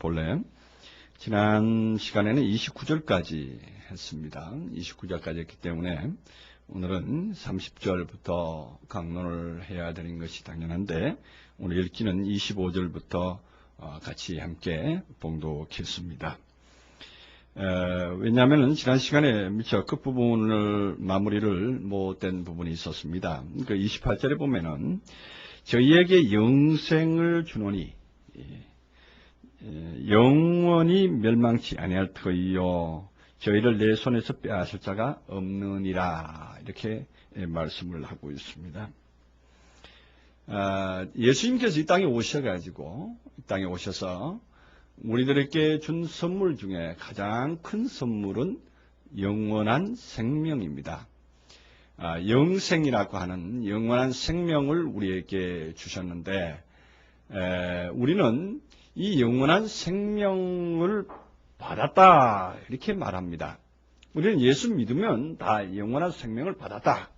본래 지난 시간에는 29절까지 했습니다. 29절까지 했기 때문에 오늘은 30절부터 강론을 해야 되는 것이 당연한데 오늘 읽기는 25절부터 같이 함께 봉독했습니다. 왜냐하면 지난 시간에 미처 끝부분을 마무리를 못된 부분이 있었습니다. 그 28절에 보면은 저희에게 영생을 주노니 영원히 멸망치 아니할 터이요 저희를 내 손에서 빼앗을 자가 없느니라 이렇게 말씀을 하고 있습니다. 예수님께서 이 땅에 오셔가지고 이 땅에 오셔서 우리들에게 준 선물 중에 가장 큰 선물은 영원한 생명입니다. 영생이라고 하는 영원한 생명을 우리에게 주셨는데 우리는 이 영원한 생명을 받았다 이렇게 말합니다. 우리는 예수 믿으면 다 영원한 생명을 받았다.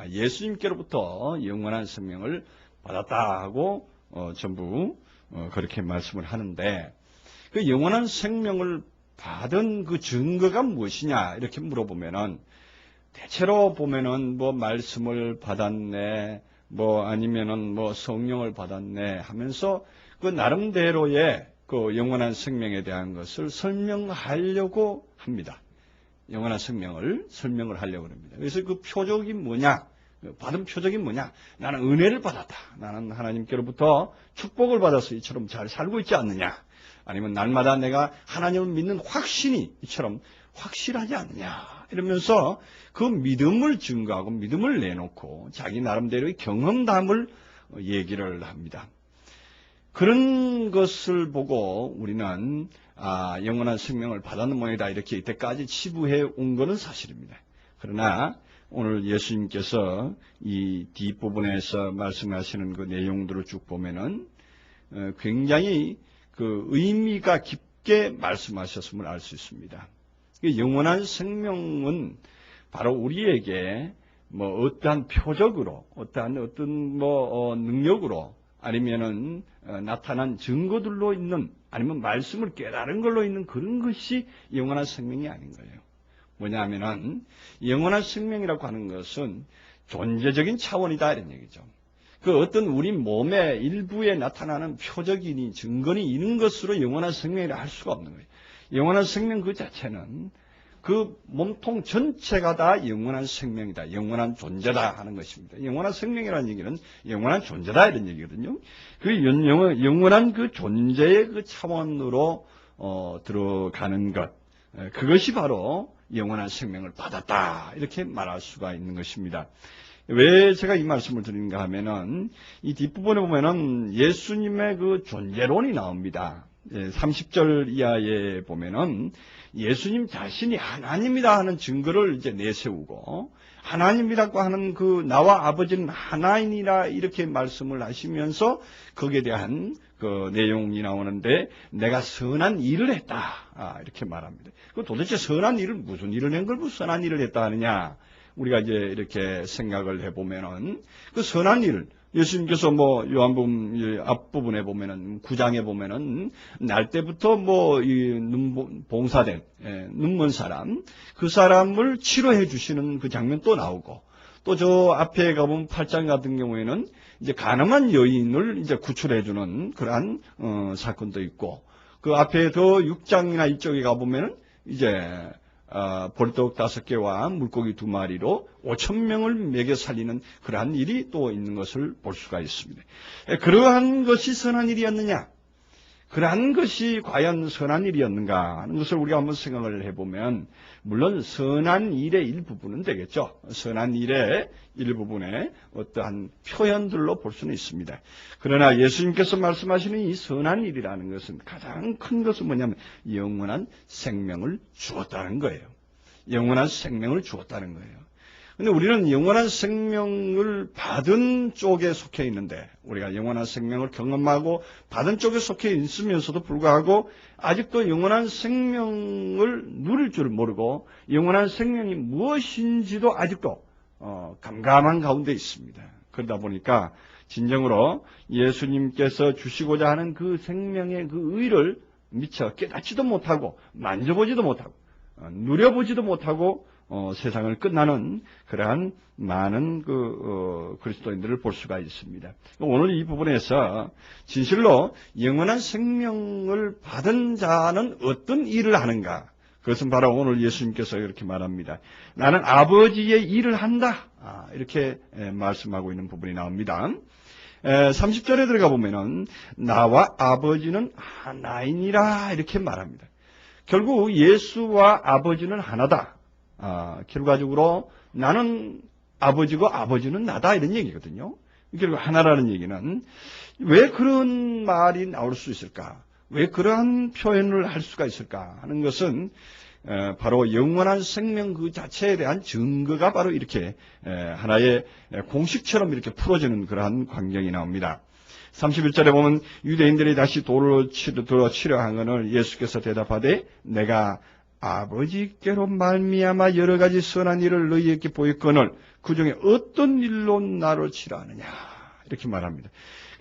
예수님께로부터 영원한 생명을 받았다 하고 전부 그렇게 말씀을 하는데 그 영원한 생명을 받은 그 증거가 무엇이냐 이렇게 물어보면은 대체로 보면은 뭐 말씀을 받았네 뭐 아니면은 뭐 성령을 받았네 하면서 그 나름대로의 그 영원한 생명에 대한 것을 설명하려고 합니다. 영원한 생명을 설명을 하려고 합니다. 그래서 그 표적이 뭐냐? 받은 표적이 뭐냐? 나는 은혜를 받았다. 나는 하나님께로부터 축복을 받아서 이처럼 잘 살고 있지 않느냐? 아니면 날마다 내가 하나님을 믿는 확신이 이처럼 확실하지 않느냐? 이러면서 그 믿음을 증거하고 믿음을 내놓고 자기 나름대로의 경험담을 얘기를 합니다. 그런 것을 보고 우리는 영원한 생명을 받았는 모양이다 이렇게 이때까지 치부해 온 것은 사실입니다. 그러나 오늘 예수님께서 이 뒷부분에서 말씀하시는 그 내용들을 쭉 보면은 굉장히 그 의미가 깊게 말씀하셨음을 알 수 있습니다. 영원한 생명은 바로 우리에게 뭐 어떠한 표적으로 어떤 능력으로 아니면은 나타난 증거들로 있는 아니면 말씀을 깨달은 걸로 있는 그런 것이 영원한 생명이 아닌 거예요. 뭐냐면은 영원한 생명이라고 하는 것은 존재적인 차원이다 이런 얘기죠. 그 어떤 우리 몸의 일부에 나타나는 표적이니 증거니 이런 것으로 영원한 생명이라 할 수가 없는 거예요. 영원한 생명 그 자체는 그 몸통 전체가 다 영원한 생명이다. 영원한 존재다 하는 것입니다. 영원한 생명이라는 얘기는 영원한 존재다 이런 얘기거든요. 그 영원한 그 존재의 그 차원으로 들어가는 것. 그것이 바로 영원한 생명을 받았다. 이렇게 말할 수가 있는 것입니다. 왜 제가 이 말씀을 드리는가 하면은 이 뒷부분에 보면은 예수님의 그 존재론이 나옵니다. 30절 이하에 보면은 예수님 자신이 하나님이다 하는 증거를 이제 내세우고 하나님이라고 하는 그 나와 아버지는 하나이니라 이렇게 말씀을 하시면서 거기에 대한 그 내용이 나오는데 내가 선한 일을 했다 이렇게 말합니다. 그 도대체 선한 일을 무슨 일을 한 걸 선한 일을 했다 하느냐? 우리가 이제 이렇게 생각을 해보면은 그 선한 일 예수님께서 뭐 요한복음 앞부분에 보면은 9장에 보면은 날 때부터 뭐 이 봉사된 눈먼 사람 그 사람을 치료해 주시는 그 장면 또 나오고 또 저 앞에 가보면 8장 같은 경우에는 이제 가늠한 여인을 이제 구출해 주는 그러한 사건도 있고 그 앞에 더 6장이나 이쪽에 가보면은 이제 보리떡 5개와 물고기 2마리로 5,000명을 먹여 살리는 그러한 일이 또 있는 것을 볼 수가 있습니다. 그러한 것이 선한 일이었느냐? 그러한 것이 과연 선한 일이었는가 하는 것을 우리가 한번 생각을 해보면 물론 선한 일의 일부분은 되겠죠. 선한 일의 일부분의 어떠한 표현들로 볼 수는 있습니다. 그러나 예수님께서 말씀하시는 이 선한 일이라는 것은 가장 큰 것은 뭐냐면 영원한 생명을 주었다는 거예요. 영원한 생명을 주었다는 거예요. 근데 우리는 영원한 생명을 받은 쪽에 속해 있는데 우리가 영원한 생명을 경험하고 받은 쪽에 속해 있으면서도 불구하고 아직도 영원한 생명을 누릴 줄 모르고 영원한 생명이 무엇인지도 아직도 감감한 가운데 있습니다. 그러다 보니까 진정으로 예수님께서 주시고자 하는 그 생명의 그 의를 미처 깨닫지도 못하고 만져보지도 못하고 누려보지도 못하고 세상을 끝나는 그러한 많은 그리스도인들을 볼 수가 있습니다. 오늘 이 부분에서 진실로 영원한 생명을 받은 자는 어떤 일을 하는가? 그것은 바로 오늘 예수님께서 이렇게 말합니다. 나는 아버지의 일을 한다. 이렇게 말씀하고 있는 부분이 나옵니다. 30절에 들어가 보면은 나와 아버지는 하나이니라 이렇게 말합니다. 결국 예수와 아버지는 하나다. 결과적으로 나는 아버지고 아버지는 나다 이런 얘기거든요. 결국 하나라는 얘기는 왜 그런 말이 나올 수 있을까? 왜 그러한 표현을 할 수가 있을까 하는 것은 바로 영원한 생명 그 자체에 대한 증거가 바로 이렇게 하나의 공식처럼 이렇게 풀어지는 그러한 광경이 나옵니다. 31절에 보면 유대인들이 다시 돌로 치려 하거늘 예수께서 대답하되 내가 아버지께로 말미암아 여러 가지 선한 일을 너희에게 보였거늘 그 중에 어떤 일로 나를 치려 하느냐 이렇게 말합니다.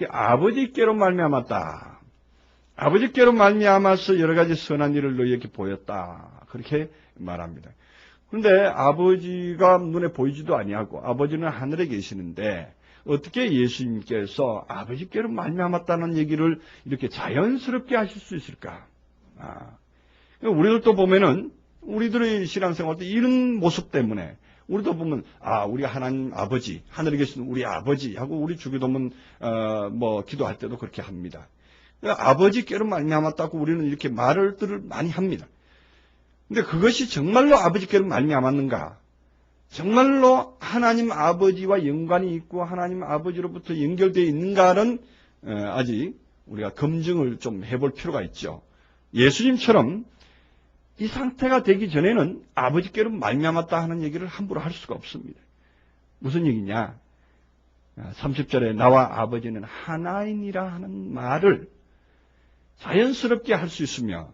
아버지께로 말미암았다. 아버지께로 말미암아서 여러 가지 선한 일을 너희에게 보였다. 그렇게 말합니다. 그런데 아버지가 눈에 보이지도 아니하고 아버지는 하늘에 계시는데 어떻게 예수님께서 아버지께로 말미암았다는 얘기를 이렇게 자연스럽게 하실 수 있을까? 우리들도 보면은 우리들의 신앙생활 때 이런 모습 때문에 우리도 보면 우리 하나님 아버지 하늘에 계신 우리 아버지 하고 우리 주기도문 기도할 때도 그렇게 합니다. 아버지께로 말미암았다고 우리는 이렇게 말들을 많이 합니다. 근데 그것이 정말로 아버지께로 말미암았는가? 정말로 하나님 아버지와 연관이 있고 하나님 아버지로부터 연결되어 있는가는 아직 우리가 검증을 좀 해볼 필요가 있죠. 예수님처럼 이 상태가 되기 전에는 아버지께로 말미암았다 하는 얘기를 함부로 할 수가 없습니다. 무슨 얘기냐? 30절에 나와 아버지는 하나이니라 하는 말을 자연스럽게 할 수 있으며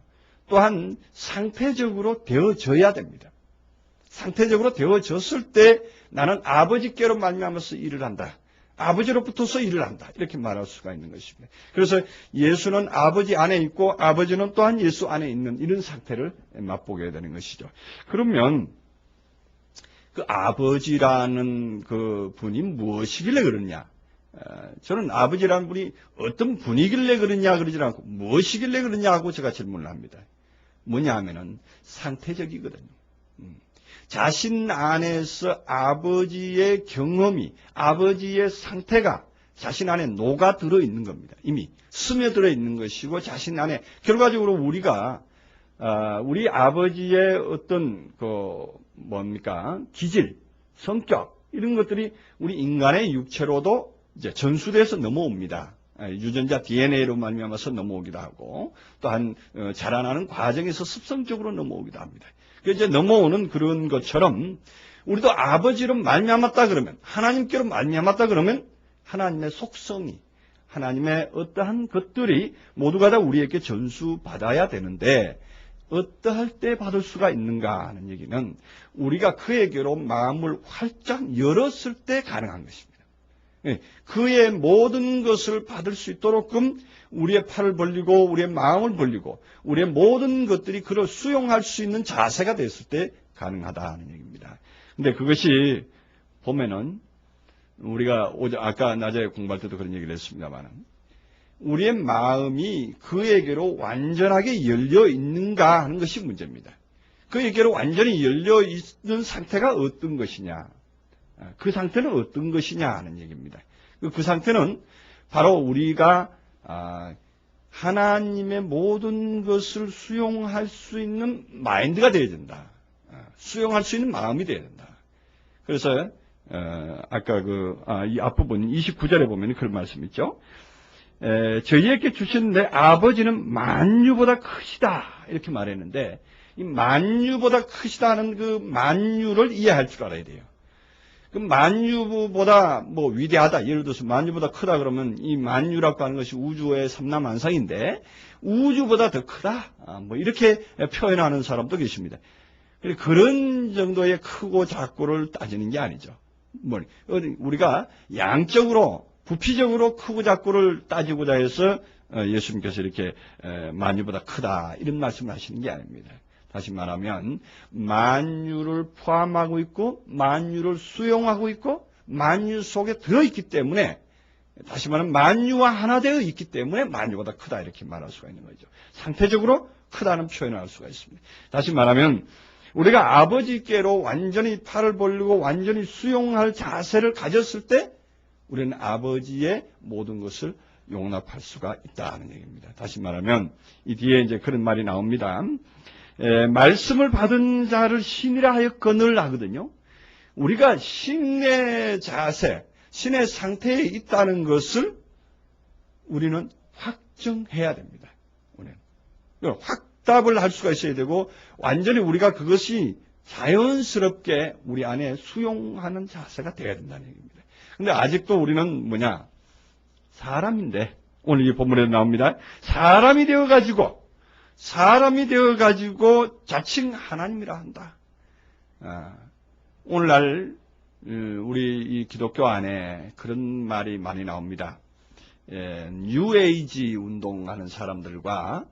또한 상태적으로 되어져야 됩니다. 상태적으로 되어졌을 때 나는 아버지께로 말미암아서 일을 한다. 아버지로부터서 일을 한다. 이렇게 말할 수가 있는 것입니다. 그래서 예수는 아버지 안에 있고 아버지는 또한 예수 안에 있는 이런 상태를 맛보게 되는 것이죠. 그러면 그 아버지라는 그 분이 무엇이길래 그러냐? 저는 아버지라는 분이 어떤 분이길래 그러냐 그러지 않고 무엇이길래 그러냐 하고 제가 질문을 합니다. 뭐냐 하면은 상태적이거든요. 자신 안에서 아버지의 경험이 아버지의 상태가 자신 안에 녹아들어 있는 겁니다. 이미 스며들어 있는 것이고 자신 안에 결과적으로 우리가 우리 아버지의 어떤 기질, 성격 이런 것들이 우리 인간의 육체로도 이제 전수돼서 넘어옵니다. 유전자 DNA로 말미암아서 넘어오기도 하고 또한 자라나는 과정에서 습성적으로 넘어오기도 합니다. 이제 넘어오는 그런 것처럼 우리도 아버지로 말미암았다 그러면 하나님께로 말미암았다 그러면 하나님의 속성이 하나님의 어떠한 것들이 모두가 다 우리에게 전수받아야 되는데 어떠할 때 받을 수가 있는가 하는 얘기는 우리가 그에게로 마음을 활짝 열었을 때 가능한 것입니다. 그의 모든 것을 받을 수 있도록끔 우리의 팔을 벌리고 우리의 마음을 벌리고 우리의 모든 것들이 그를 수용할 수 있는 자세가 됐을 때 가능하다는 얘기입니다. 근데 그것이 보면은 우리가 아까 낮에 공부할 때도 그런 얘기를 했습니다만 우리의 마음이 그에게로 완전하게 열려 있는가 하는 것이 문제입니다. 그에게로 완전히 열려 있는 상태가 어떤 것이냐? 그 상태는 어떤 것이냐 하는 얘기입니다. 그 상태는 바로 우리가 하나님의 모든 것을 수용할 수 있는 마인드가 되어야 된다. 수용할 수 있는 마음이 되어야 된다. 그래서 아까 이 앞부분 29절에 보면 그런 말씀 있죠. 저희에게 주신 내 아버지는 만유보다 크시다 이렇게 말했는데 이 만유보다 크시다는 그 만유를 이해할 줄 알아야 돼요. 그 만유보다 위대하다. 예를 들어서 만유보다 크다 그러면 이 만유라고 하는 것이 우주의 삼라만상인데 우주보다 더 크다. 이렇게 표현하는 사람도 계십니다. 그런 정도의 크고 작고를 따지는 게 아니죠. 우리가 양적으로 부피적으로 크고 작고를 따지고자 해서 예수님께서 이렇게 만유보다 크다 이런 말씀을 하시는 게 아닙니다. 다시 말하면 만유를 포함하고 있고 만유를 수용하고 있고 만유 속에 들어있기 때문에, 다시 말하면 만유와 하나 되어 있기 때문에 만유보다 크다 이렇게 말할 수가 있는 거죠. 상태적으로 크다는 표현을 할 수가 있습니다. 다시 말하면 우리가 아버지께로 완전히 팔을 벌리고 완전히 수용할 자세를 가졌을 때 우리는 아버지의 모든 것을 용납할 수가 있다는 얘기입니다. 다시 말하면 이 뒤에 이제 그런 말이 나옵니다. 말씀을 받은 자를 신이라 하였거늘 하거든요. 우리가 신의 자세, 신의 상태에 있다는 것을 우리는 확정해야 됩니다. 우리는 확답을 할 수가 있어야 되고 완전히 우리가 그것이 자연스럽게 우리 안에 수용하는 자세가 되어야 된다는 얘기입니다. 근데 아직도 우리는 뭐냐? 사람인데, 오늘 이 본문에 나옵니다. 사람이 되어가지고 자칭 하나님이라 한다. 오늘날 우리 이 기독교 안에 그런 말이 많이 나옵니다. 뉴에이지 운동하는 사람들과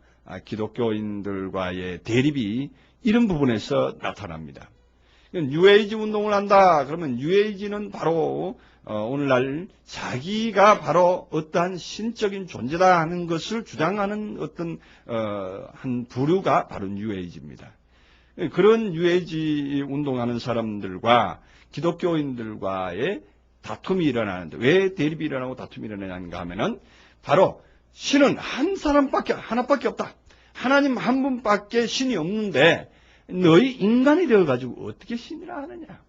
기독교인들과의 대립이 이런 부분에서 나타납니다. 뉴에이지 운동을 한다. 그러면 뉴에이지는 바로 오늘날 자기가 바로 어떠한 신적인 존재다 하는 것을 주장하는 어떤 한 부류가 바로 뉴에이지입니다. 그런 뉴에이지 운동하는 사람들과 기독교인들과의 다툼이 일어나는데, 왜 대립이 일어나고 다툼이 일어나는가 하면은 바로 신은 하나밖에 없다. 하나님 한 분밖에 신이 없는데 너희 인간이 되어가지고 어떻게 신이라 하느냐.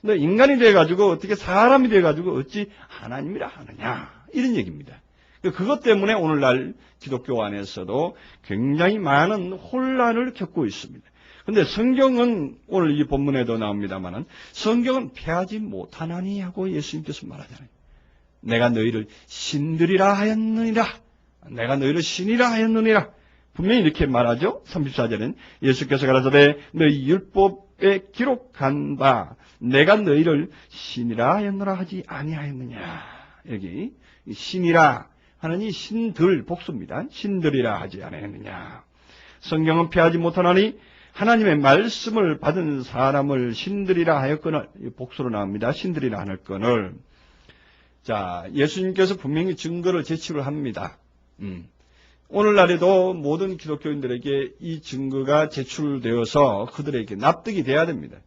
너 인간이 되어가지고 어떻게 사람이 되어가지고 어찌 하나님이라 하느냐. 이런 얘기입니다. 그것 때문에 오늘날 기독교 안에서도 굉장히 많은 혼란을 겪고 있습니다. 근데 성경은 오늘 이 본문에도 나옵니다만은 성경은 패하지 못하나니 하고 예수님께서 말하잖아요. 내가 너희를 신들이라 하였느니라. 내가 너희를 신이라 하였느니라. 분명히 이렇게 말하죠. 34절은 예수께서 가라사대 너희 율법에 기록한 바 내가 너희를 신이라 하였노라 하지 아니하였느냐. 여기 신이라 하는 이 신들 복수입니다. 신들이라 하지 아니하였느냐. 성경은 패하지 못하나니 하나님의 말씀을 받은 사람을 신들이라 하였거늘. 복수로 나옵니다. 신들이라 하였거늘. 자, 예수님께서 분명히 증거를 제출을 합니다. 오늘날에도 모든 기독교인들에게 이 증거가 제출되어서 그들에게 납득이 돼야 됩니다.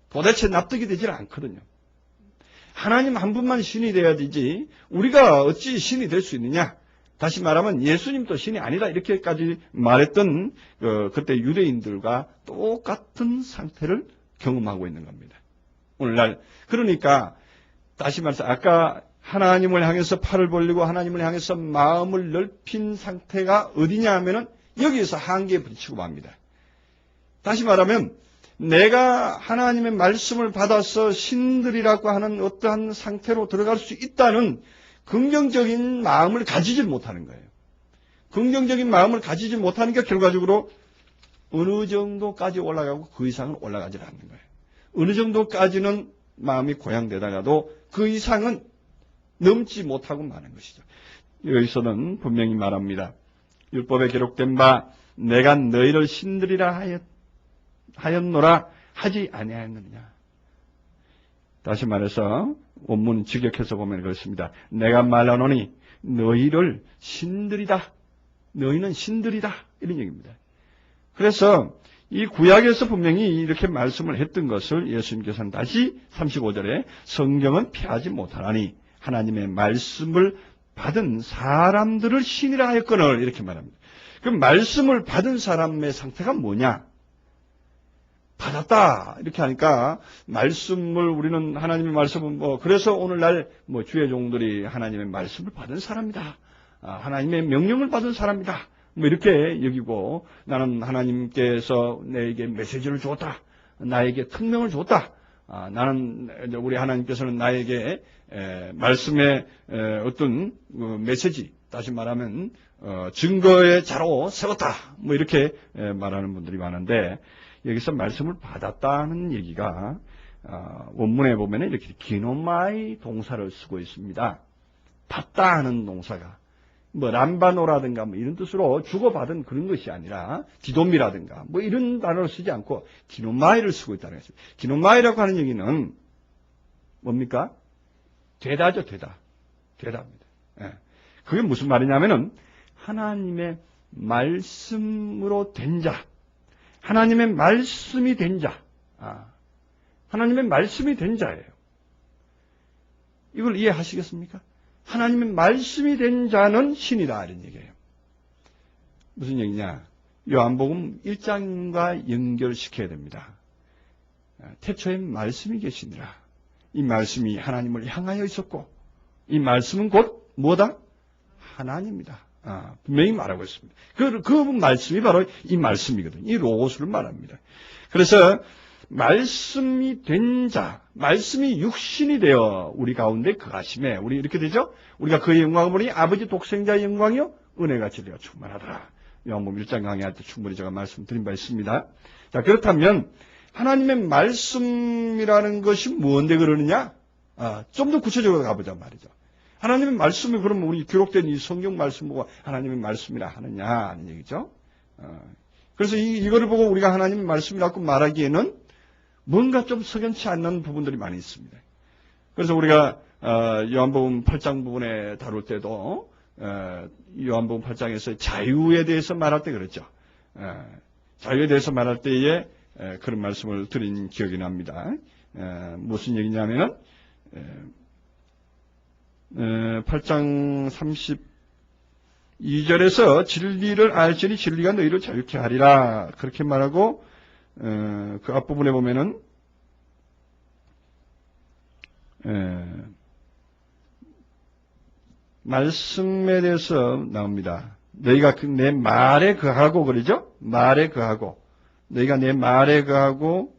도대체 납득이 되질 않거든요. 하나님 한 분만 신이 돼야 되지 우리가 어찌 신이 될 수 있느냐. 다시 말하면 예수님도 신이 아니다 이렇게까지 말했던 그때 유대인들과 똑같은 상태를 경험하고 있는 겁니다. 오늘날 그러니까 다시 말해서 아까 하나님을 향해서 팔을 벌리고 하나님을 향해서 마음을 넓힌 상태가 어디냐 하면은 여기에서 한계에 부딪히고 맙니다. 다시 말하면 내가 하나님의 말씀을 받아서 신들이라고 하는 어떠한 상태로 들어갈 수 있다는 긍정적인 마음을 가지지 못하는 거예요. 긍정적인 마음을 가지지 못하는 게 결과적으로 어느 정도까지 올라가고 그 이상은 올라가지 않는 거예요. 어느 정도까지는 마음이 고양되다가도 그 이상은 넘지 못하고 마는 것이죠. 여기서는 분명히 말합니다. 율법에 기록된 바 내가 너희를 신들이라 하였노라 하지 아니하였느냐. 다시 말해서 원문 직역해서 보면 그렇습니다. 내가 말하노니 너희를 신들이다. 너희는 신들이다. 이런 얘기입니다. 그래서 이 구약에서 분명히 이렇게 말씀을 했던 것을 예수님께서는 다시 35절에 성경은 피하지 못하나니 하나님의 말씀을 받은 사람들을 신이라 하였거늘 이렇게 말합니다. 그럼 말씀을 받은 사람의 상태가 뭐냐? 받았다 이렇게 하니까 말씀을 우리는 하나님의 말씀은 그래서 오늘날 주의 종들이 하나님의 말씀을 받은 사람이다. 하나님의 명령을 받은 사람이다. 이렇게 여기고 나는 하나님께서 내게 메시지를 줬다. 나에게 특명을 줬다. 나는 우리 하나님께서는 나에게 말씀의 어떤 메시지 다시 말하면 증거의 자로 세웠다. 이렇게 말하는 분들이 많은데 여기서 말씀을 받았다는 얘기가 원문에 보면 이렇게 기노마이 동사를 쓰고 있습니다. 받다 하는 동사가 뭐 람바노라든가 뭐 이런 뜻으로 주고받은 그런 것이 아니라 디돔이라든가 뭐 이런 단어를 쓰지 않고 디노마이를 쓰고 있다는 것입니다. 디노마이라고 하는 얘기는 뭡니까? 되다죠, 되다. 되다입니다. 예. 그게 무슨 말이냐면은 하나님의 말씀으로 된 자, 하나님의 말씀이 된 자, 하나님의 말씀이 된 자예요. 이걸 이해하시겠습니까? 하나님의 말씀이 된 자는 신이다 이런 얘기예요. 무슨 얘기냐? 요한복음 1장과 연결시켜야 됩니다. 태초에 말씀이 계시니라. 이 말씀이 하나님을 향하여 있었고 이 말씀은 곧 뭐다? 하나님이다. 분명히 말하고 있습니다. 그 말씀이 바로 이 말씀이거든요. 이 로고스를 말합니다. 그래서 말씀이 된 자, 말씀이 육신이 되어 우리 가운데 거하심에 우리 이렇게 되죠? 우리가 그의 영광을 보니 아버지 독생자의 영광이요 은혜가 진리가 충만하더라. 요한복음 1장 강의할 때 충분히 제가 말씀드린 바 있습니다. 자, 그렇다면 하나님의 말씀이라는 것이 뭔데 그러느냐? 좀 더 구체적으로 가보자 말이죠. 하나님의 말씀이 그러면 우리 기록된 이 성경 말씀 보고 하나님의 말씀이라 하느냐 하는 얘기죠. 그래서 이거를 보고 우리가 하나님의 말씀이라고 말하기에는 뭔가 좀 석연치 않는 부분들이 많이 있습니다. 그래서 우리가 요한복음 8장 부분에 다룰 때도 요한복음 8장에서 자유에 대해서 말할 때 그랬죠. 자유에 대해서 말할 때에 그런 말씀을 드린 기억이 납니다. 무슨 얘기냐면은 8장 32절에서 진리를 알지니 진리가 너희를 자유케 하리라 그렇게 말하고 그 앞부분에 보면은 말씀에 대해서 나옵니다. 너희가 내 말에 거하고 그러죠? 말에 거하고 너희가 내 말에 거하고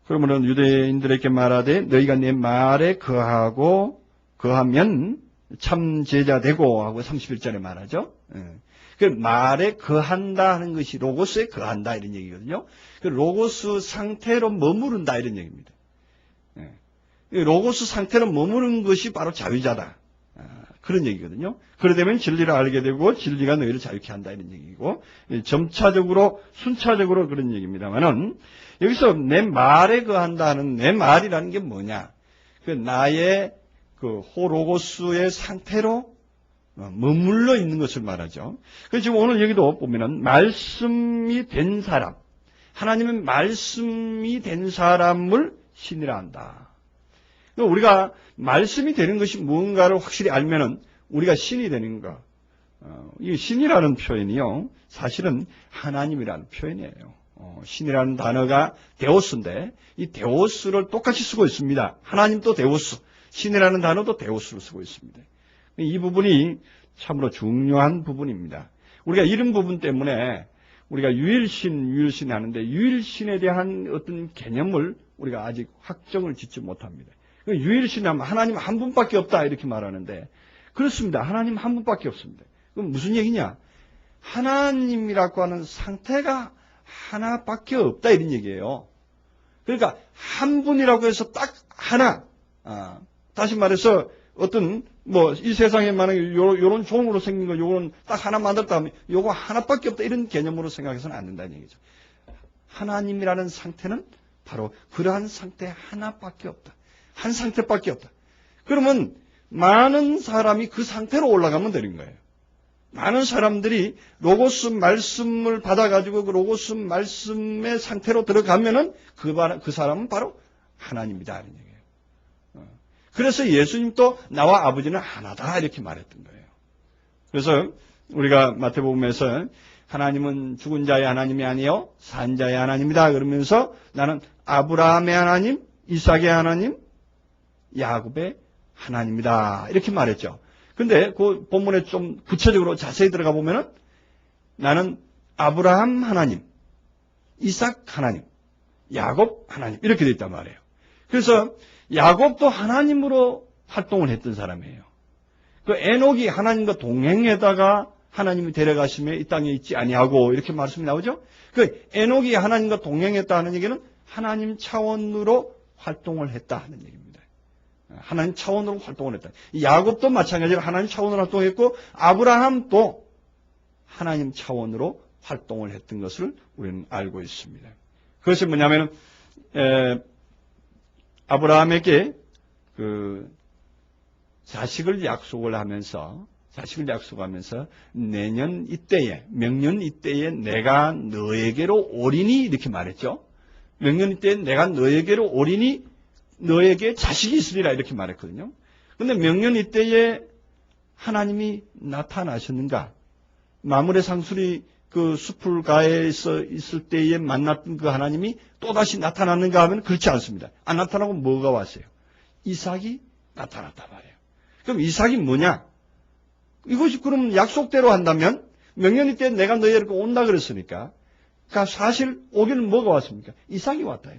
그러면은 유대인들에게 말하되 너희가 내 말에 거하면 참 제자 되고 하고 31절에 말하죠. 그 말에 거한다 하는 것이 로고스에 거한다 이런 얘기거든요. 그 로고스 상태로 머무른다 이런 얘기입니다. 로고스 상태로 머무른 것이 바로 자유자다. 그런 얘기거든요. 그러되면 진리를 알게 되고 진리가 너희를 자유케 한다 이런 얘기고 점차적으로 순차적으로 그런 얘기입니다만은 여기서 내 말에 거한다 하는 내 말이라는 게 뭐냐? 그 나의 그 호로고스의 상태로 머물러 있는 것을 말하죠. 그래서 지금 오늘 여기도 보면은 말씀이 된 사람, 하나님의 말씀이 된 사람을 신이라 한다. 우리가 말씀이 되는 것이 무언가를 확실히 알면은 우리가 신이 되는 거. 이 신이라는 표현이요. 사실은 하나님이라는 표현이에요. 신이라는 단어가 데오스인데 이 데오스를 똑같이 쓰고 있습니다. 하나님도 데오스, 신이라는 단어도 데오스를 쓰고 있습니다. 이 부분이 참으로 중요한 부분입니다. 우리가 이런 부분 때문에 우리가 유일신 하는데 유일신에 대한 어떤 개념을 우리가 아직 확정을 짓지 못합니다. 유일신 하면 하나님 한 분밖에 없다 이렇게 말하는데 그렇습니다. 하나님 한 분밖에 없습니다. 그럼 무슨 얘기냐? 하나님이라고 하는 상태가 하나밖에 없다 이런 얘기예요. 그러니까 한 분이라고 해서 딱 하나. 다시 말해서 어떤 이 세상에 만약에 요런 종으로 생긴 거 요거는 딱 하나 만들었다 하면 요거 하나밖에 없다 이런 개념으로 생각해서는 안 된다는 얘기죠. 하나님이라는 상태는 바로 그러한 상태 하나밖에 없다. 한 상태밖에 없다. 그러면 많은 사람이 그 상태로 올라가면 되는 거예요. 많은 사람들이 로고스 말씀을 받아가지고 그 로고스 말씀의 상태로 들어가면은 그 사람은 바로 하나님이다. 이런 얘기예요. 그래서 예수님도 나와 아버지는 하나다. 이렇게 말했던 거예요. 그래서 우리가 마태복음에서 하나님은 죽은 자의 하나님이 아니요 산 자의 하나님이다. 그러면서 나는 아브라함의 하나님, 이삭의 하나님, 야곱의 하나님이다. 이렇게 말했죠. 근데 그 본문에 좀 구체적으로 자세히 들어가 보면은 나는 아브라함 하나님, 이삭 하나님, 야곱 하나님 이렇게 돼 있단 말이에요. 그래서 야곱도 하나님으로 활동을 했던 사람이에요. 그 에녹이 하나님과 동행에다가 하나님이 데려가심에 이 땅에 있지 아니하고 이렇게 말씀이 나오죠. 그 에녹이 하나님과 동행했다는 얘기는 하나님 차원으로 활동을 했다 하는 얘기입니다. 하나님 차원으로 활동을 했다. 야곱도 마찬가지로 하나님 차원으로 활동했고 아브라함도 하나님 차원으로 활동을 했던 것을 우리는 알고 있습니다. 그것이 뭐냐면 아브라함에게 그 자식을 약속하면서 내년 이때에 명년 이때에 내가 너에게로 오리니 이렇게 말했죠. 명년 이때에 내가 너에게로 오리니 너에게 자식이 있으리라 이렇게 말했거든요. 그런데 명년 이때에 하나님이 나타나셨는가? 마물의 상술이 그 숲을가에서 있을 때에 만났던 그 하나님이 또다시 나타났는가 하면 그렇지 않습니다. 안 나타나고 뭐가 왔어요? 이삭이 나타났단 말이에요. 그럼 이삭이 뭐냐? 이것이 그럼 약속대로 한다면 명년이 때 내가 너희에게 온다 그랬으니까 그러니까 사실 오기는 뭐가 왔습니까? 이삭이 왔다.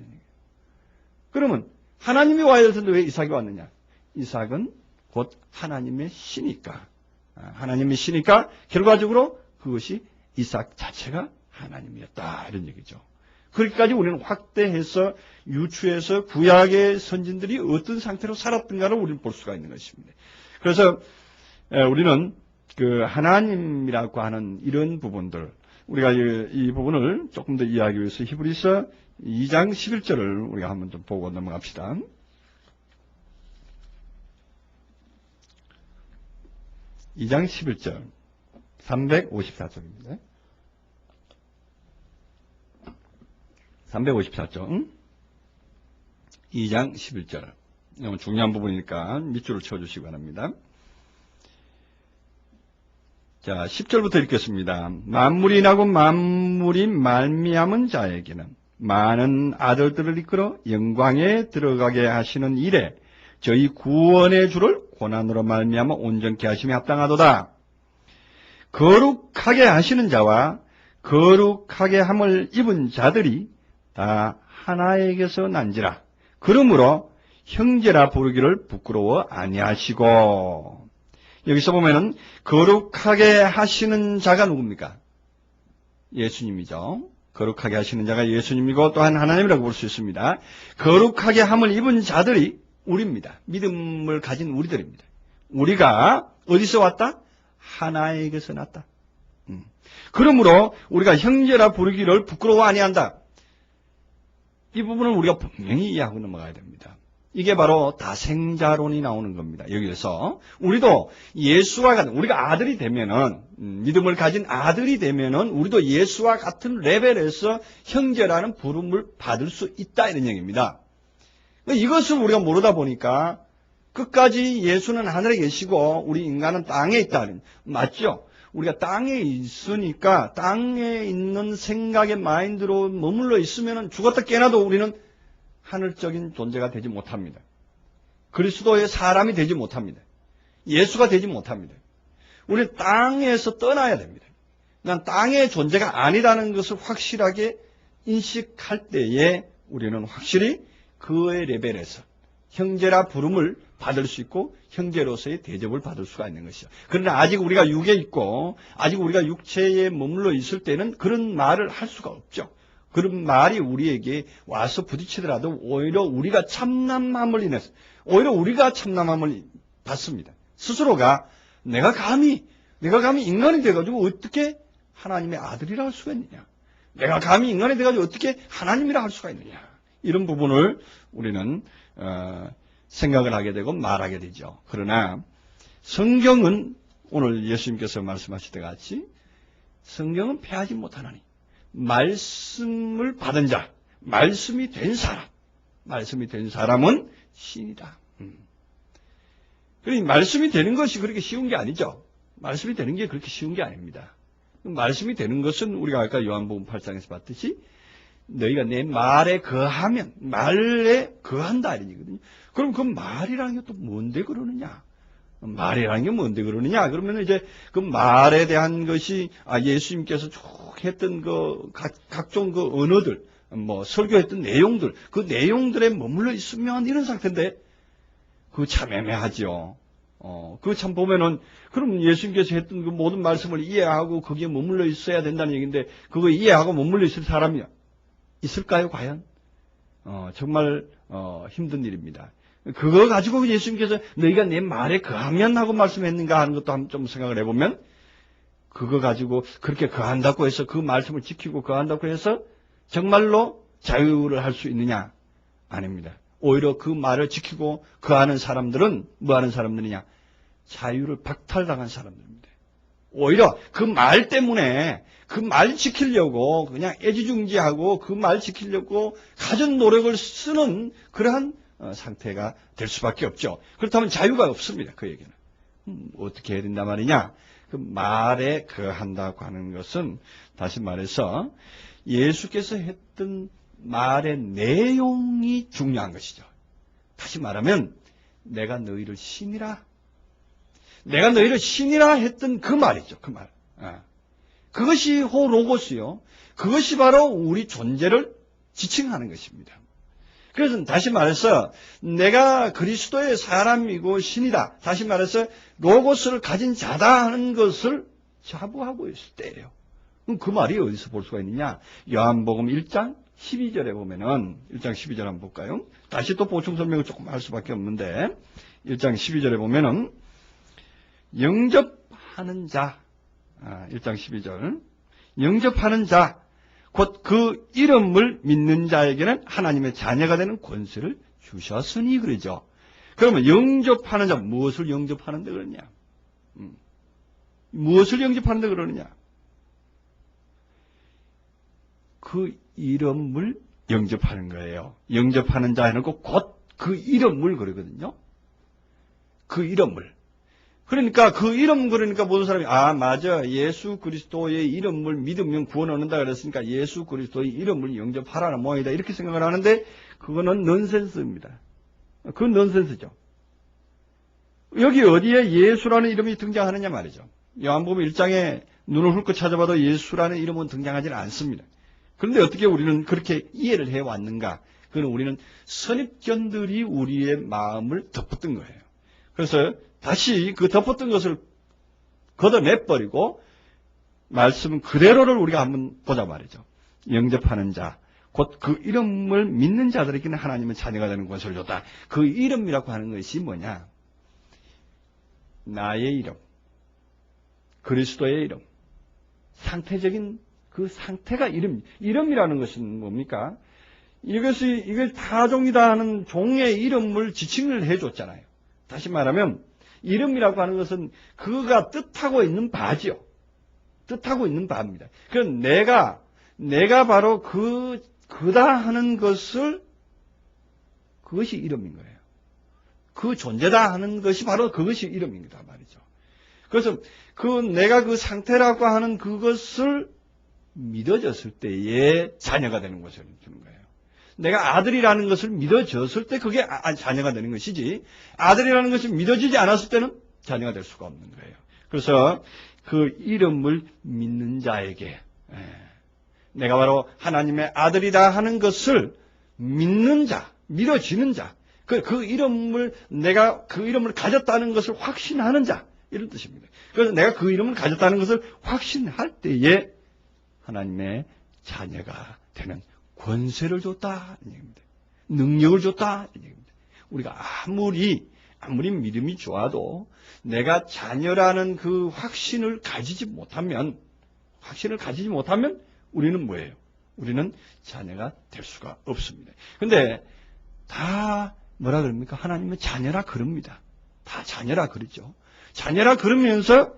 그러면 하나님이 와야 될 텐데 왜 이삭이 왔느냐? 이삭은 곧 하나님의 씨니까. 하나님의 씨니까 결과적으로 그것이 이삭 자체가 하나님이었다. 이런 얘기죠. 그렇게까지 우리는 확대해서 유추해서 구약의 선진들이 어떤 상태로 살았던가를 우리는 볼 수가 있는 것입니다. 그래서 우리는 그 하나님이라고 하는 이런 부분들, 우리가 이 부분을 조금 더 이해하기 위해서 히브리서 2장 11절을 우리가 한번 좀 보고 넘어갑시다. 2장 11절 354쪽입니다. 354쪽 2장 11절 너무 중요한 부분이니까 밑줄을 쳐주시기 바랍니다. 자, 10절부터 읽겠습니다. 만물이 나고 만물이 말미암은 자에게는 많은 아들들을 이끌어 영광에 들어가게 하시는 일에 저희 구원의 주를 고난으로 말미암아 온전케 하심이 합당하도다. 거룩하게 하시는 자와 거룩하게 함을 입은 자들이 다 하나에게서 난지라. 그러므로 형제라 부르기를 부끄러워 아니하시고. 여기서 보면은 거룩하게 하시는 자가 누굽니까? 예수님이죠. 거룩하게 하시는 자가 예수님이고 또한 하나님이라고 볼 수 있습니다. 거룩하게 함을 입은 자들이 우리입니다. 믿음을 가진 우리들입니다. 우리가 어디서 왔다? 하나에게서 났다. 그러므로 우리가 형제라 부르기를 부끄러워 아니한다. 이 부분을 우리가 분명히 이해하고 넘어가야 됩니다. 이게 바로 다생자론이 나오는 겁니다. 여기에서 우리도 예수와 같은, 우리가 아들이 되면은, 믿음을 가진 아들이 되면은 우리도 예수와 같은 레벨에서 형제라는 부름을 받을 수 있다 이런 얘기입니다. 이것을 우리가 모르다 보니까 끝까지 예수는 하늘에 계시고 우리 인간은 땅에 있다. 맞죠? 우리가 땅에 있으니까 땅에 있는 생각의 마인드로 머물러 있으면 죽었다 깨나도 우리는 하늘적인 존재가 되지 못합니다. 그리스도의 사람이 되지 못합니다. 예수가 되지 못합니다. 우리는 땅에서 떠나야 됩니다. 난 땅의 존재가 아니라는 것을 확실하게 인식할 때에 우리는 확실히 그의 레벨에서 형제라 부름을 받을 수 있고 형제로서의 대접을 받을 수가 있는 것이죠. 그러나 아직 우리가 육에 있고 아직 우리가 육체에 머물러 있을 때는 그런 말을 할 수가 없죠. 그런 말이 우리에게 와서 부딪히더라도 오히려 우리가 참남함을 인해서 오히려 우리가 참남함을 받습니다. 스스로가 내가 감히 인간이 돼가지고 어떻게 하나님의 아들이라 할 수가 있느냐. 내가 감히 인간이 돼가지고 어떻게 하나님이라 할 수가 있느냐. 이런 부분을 우리는 생각을 하게 되고 말하게 되죠. 그러나 성경은 오늘 예수님께서 말씀하시던 같이 성경은 패하지 못하나니 말씀을 받은 자, 말씀이 된 사람은 신이다. 그러니 말씀이 되는 것이 그렇게 쉬운 게 아니죠. 말씀이 되는 게 그렇게 쉬운 게 아닙니다. 말씀이 되는 것은 우리가 아까 요한복음 8장에서 봤듯이 너희가 내 말에 거하면 말에 거한다 이런 얘기거든요. 그럼 그 말이라는 게 또 뭔데 그러느냐? 말이라는 게 뭔데 그러느냐? 그러면 이제 그 말에 대한 것이 예수님께서 쭉 했던 그 각종 그 언어들, 뭐 설교했던 내용들, 그 내용들에 머물러 있으면 이런 상태인데 그거 참 애매하죠. 그거 참 보면은 그럼 예수님께서 했던 그 모든 말씀을 이해하고 거기에 머물러 있어야 된다는 얘기인데 그거 이해하고 머물러 있을 사람이 있을까요, 과연? 정말 힘든 일입니다. 그거 가지고 예수님께서 너희가 내 말에 거하면 하고 말씀했는가 하는 것도 한번 좀 생각을 해보면 그거 가지고 그렇게 거한다고 해서 그 말씀을 지키고 거한다고 해서 정말로 자유를 할 수 있느냐? 아닙니다. 오히려 그 말을 지키고 거하는 사람들은 뭐 하는 사람들이냐? 자유를 박탈당한 사람들입니다. 오히려 그 말 때문에 그 말 지키려고 그냥 애지중지하고 그 말 지키려고 가진 노력을 쓰는 그러한 상태가 될 수밖에 없죠. 그렇다면 자유가 없습니다. 그에게는. 어떻게 해야 된단 말이냐? 그 말에 거한다고 하는 것은 다시 말해서 예수께서 했던 말의 내용이 중요한 것이죠. 다시 말하면 내가 너희를 신이라. 내가 너희를 신이라 했던 그 말이죠. 그 말. 그것이 호로고스요. 그것이 바로 우리 존재를 지칭하는 것입니다. 그래서 다시 말해서 내가 그리스도의 사람이고 신이다. 다시 말해서 로고스를 가진 자다 하는 것을 자부하고 있을 때예요. 그럼 그 말이 어디서 볼 수가 있느냐? 요한복음 1장 12절에 보면은 1장 12절 한번 볼까요? 다시 또 보충 설명을 조금 할 수밖에 없는데 1장 12절에 보면은 영접하는 자 1장 12절 영접하는 자 곧 그 이름을 믿는 자에게는 하나님의 자녀가 되는 권세를 주셨으니 그러죠. 그러면 영접하는 자 무엇을 영접하는데 그러냐? 무엇을 영접하는데 그러느냐? 그 이름을 영접하는 거예요. 영접하는 자 해놓고 곧 그 이름을 그러거든요. 그 이름을. 그러니까 그 이름 그러니까 모든 사람이 맞아 예수 그리스도의 이름을 믿으면 구원 얻는다 그랬으니까 예수 그리스도의 이름을 영접하라는 모양이다 이렇게 생각을 하는데 그거는 넌센스입니다. 그건 넌센스죠. 여기 어디에 예수라는 이름이 등장하느냐 말이죠. 요한복음 1장에 눈을 훑고 찾아봐도 예수라는 이름은 등장하지는 않습니다. 그런데 어떻게 우리는 그렇게 이해를 해왔는가? 그건 우리는 선입견들이 우리의 마음을 덮었던 거예요. 그래서 다시 그 덮었던 것을 걷어내버리고 말씀 그대로를 우리가 한번 보자 말이죠. 영접하는 자, 곧 그 이름을 믿는 자들에게는 하나님은 자녀가 되는 권세를 줬다. 그 이름이라고 하는 것이 뭐냐? 나의 이름, 그리스도의 이름, 상태적인 그 상태가 이름이라는 것은 뭡니까? 이걸 타종이다 하는 종의 이름을 지칭을 해줬잖아요. 다시 말하면 이름이라고 하는 것은 그가 뜻하고 있는 바지요. 뜻하고 있는 바입니다. 그럼 내가 바로 그다 하는 것을 그것이 이름인 거예요. 그 존재다 하는 것이 바로 그것이 이름입니다 말이죠. 그래서 내가 그 상태라고 하는 그것을 믿어졌을 때에 자녀가 되는 것을 주는 거예요. 내가 아들이라는 것을 믿어졌을 때 그게 자녀가 되는 것이지 아들이라는 것이 믿어지지 않았을 때는 자녀가 될 수가 없는 거예요. 그래서 그 이름을 믿는 자에게 내가 바로 하나님의 아들이다 하는 것을 믿는 자, 믿어지는 자, 그 이름을 내가 그 이름을 가졌다는 것을 확신하는 자 이런 뜻입니다. 그래서 내가 그 이름을 가졌다는 것을 확신할 때에 하나님의 자녀가 되는 권세를 줬다 이 얘기입니다. 능력을 줬다 이 얘기입니다. 우리가 아무리 믿음이 좋아도 내가 자녀라는 그 확신을 가지지 못하면 우리는 뭐예요? 우리는 자녀가 될 수가 없습니다. 근데 다 뭐라 그럽니까? 하나님은 자녀라 그럽니다. 다 자녀라 그러죠. 자녀라 그러면서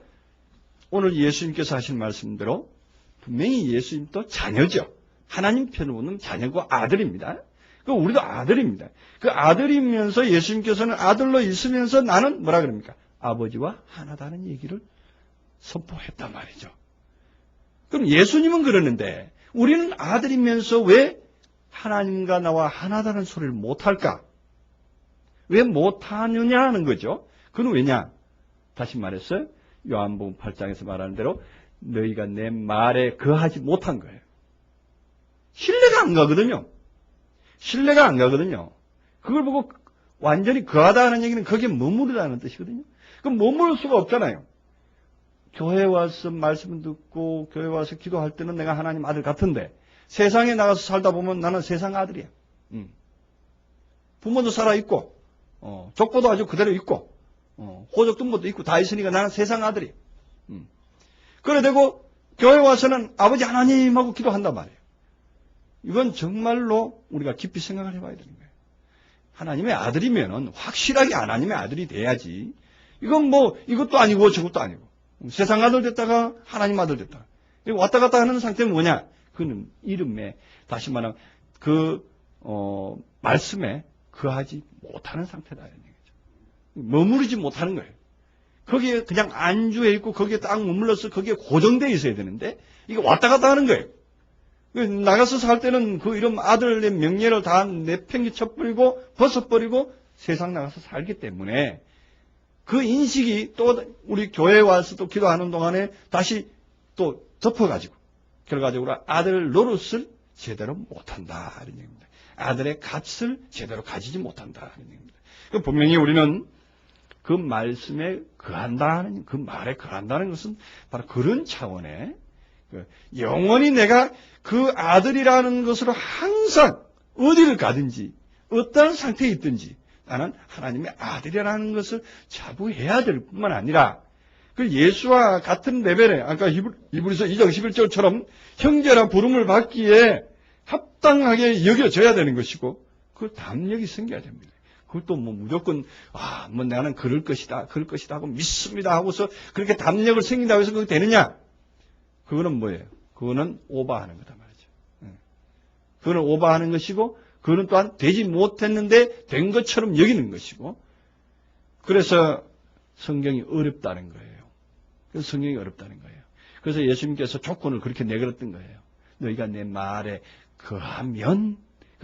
오늘 예수님께서 하신 말씀대로 분명히 예수님도 자녀죠. 하나님 편으로는 자녀고 아들입니다. 우리도 아들입니다. 그 아들이면서 예수님께서는 아들로 있으면서 나는 뭐라 그럽니까? 아버지와 하나다는 얘기를 선포했단 말이죠. 그럼 예수님은 그러는데 우리는 아들이면서 왜 하나님과 나와 하나다는 소리를 못할까? 왜 못하느냐 하는 거죠. 그건 왜냐? 다시 말해서 요한복음 8장에서 말하는 대로 너희가 내 말에 거하지 못한 거예요. 신뢰가 안 가거든요. 그걸 보고 완전히 거하다 하는 얘기는 거기에 머무르다는 뜻이거든요. 그럼 머무를 수가 없잖아요. 교회 와서 말씀 듣고 교회 와서 기도할 때는 내가 하나님 아들 같은데 세상에 나가서 살다 보면 나는 세상 아들이야. 부모도 살아있고 족보도 아주 그대로 있고, 호적등본도 있고 다 있으니까 나는 세상 아들이. 그래 되고 교회 와서는 아버지 하나님하고 기도한단 말이에요. 이건 정말로 우리가 깊이 생각을 해봐야 되는 거예요. 하나님의 아들이면은 확실하게 하나님의 아들이 돼야지. 이건 뭐 이것도 아니고 저것도 아니고 세상 아들 됐다가 하나님 아들 됐다가 왔다 갔다 하는 상태는 뭐냐? 그는 이름에 다시 말하면 말씀에 거하지 못하는 상태다 이런 얘기죠. 머무르지 못하는 거예요. 거기에 그냥 안주해 있고 거기에 딱 머물러서 거기에 고정되어 있어야 되는데 이게 왔다 갔다 하는 거예요. 나가서 살 때는 그 이름 아들의 명예를 다 내팽개쳐버리고 벗어버리고 세상 나가서 살기 때문에 그 인식이 또 우리 교회에 와서 또 기도하는 동안에 다시 또 덮어가지고 결과적으로 아들 노릇을 제대로 못한다 이런 얘기입니다. 아들의 값을 제대로 가지지 못한다 이런 얘기입니다. 분명히 우리는 그 말씀에 거한다는 그 말에 거한다는 것은 바로 그런 차원의 영원히 내가 그 아들이라는 것으로 항상 어디를 가든지 어떤 상태에 있든지 나는 하나님의 아들이라는 것을 자부해야 될 뿐만 아니라 그 예수와 같은 레벨에 아까 히브리서 2장 11절처럼 형제라 부름을 받기에 합당하게 여겨져야 되는 것이고 그 담력이 생겨야 됩니다. 그것도 뭐 무조건 뭐 나는 그럴 것이다 하고 믿습니다 하고서 그렇게 담력을 생긴다고 해서 그게 되느냐? 그거는 뭐예요? 그거는 오버하는 거다 말이죠. 그거는 오버하는 것이고 그거는 또한 되지 못했는데 된 것처럼 여기는 것이고 그래서 성경이 어렵다는 거예요. 그래서 성경이 어렵다는 거예요. 그래서 예수님께서 조건을 그렇게 내걸었던 거예요. 너희가 내 말에 거하면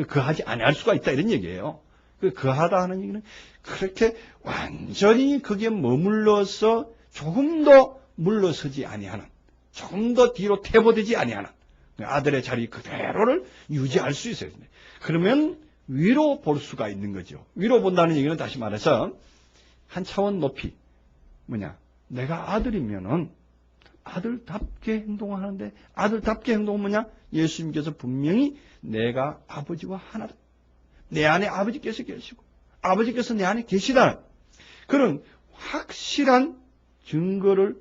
거하지 아니할 수가 있다 이런 얘기예요. 거하다 하는 얘기는 그렇게 완전히 거기에 머물러서 조금 더 물러서지 아니하는 조금 더 뒤로 퇴보되지 아니하는 아들의 자리 그대로를 유지할 수 있어야 됩니다. 그러면 위로 볼 수가 있는 거죠. 위로 본다는 얘기는 다시 말해서 한 차원 높이 뭐냐 내가 아들이면은 아들답게 행동하는데 아들답게 행동은 뭐냐 예수님께서 분명히 내가 아버지와 하나다. 내 안에 아버지께서 계시고 아버지께서 내 안에 계시다는 그런 확실한 증거를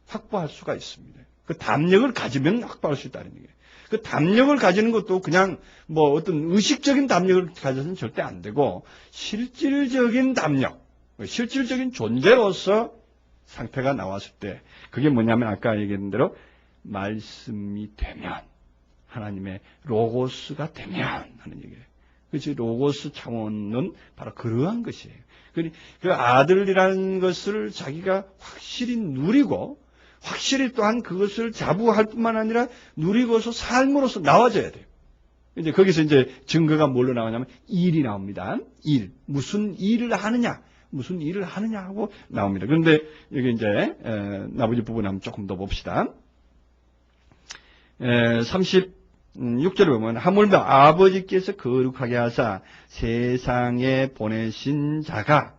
확보할 수가 있습니다. 그 담력을 가지면 확보할 수 있다는 얘기예요. 그 담력을 가지는 것도 그냥 뭐 어떤 의식적인 담력을 가져서는 절대 안 되고 실질적인 담력, 실질적인 존재로서 상태가 나왔을 때 그게 뭐냐면 아까 얘기했던 대로 말씀이 되면 하나님의 로고스가 되면 하는 얘기예요. 그렇지 로고스 차원은 바로 그러한 것이에요. 그 아들이라는 것을 자기가 확실히 누리고 확실히 또한 그것을 자부할 뿐만 아니라 누리고서 삶으로서 나와져야 돼요. 이제 거기서 이제 증거가 뭘로 나오냐면 일이 나옵니다. 일. 무슨 일을 하느냐. 무슨 일을 하느냐 하고 나옵니다. 그런데 여기 이제 나머지 부분 한번 조금 더 봅시다. 36절에 보면 하물며 아버지께서 거룩하게 하사 세상에 보내신 자가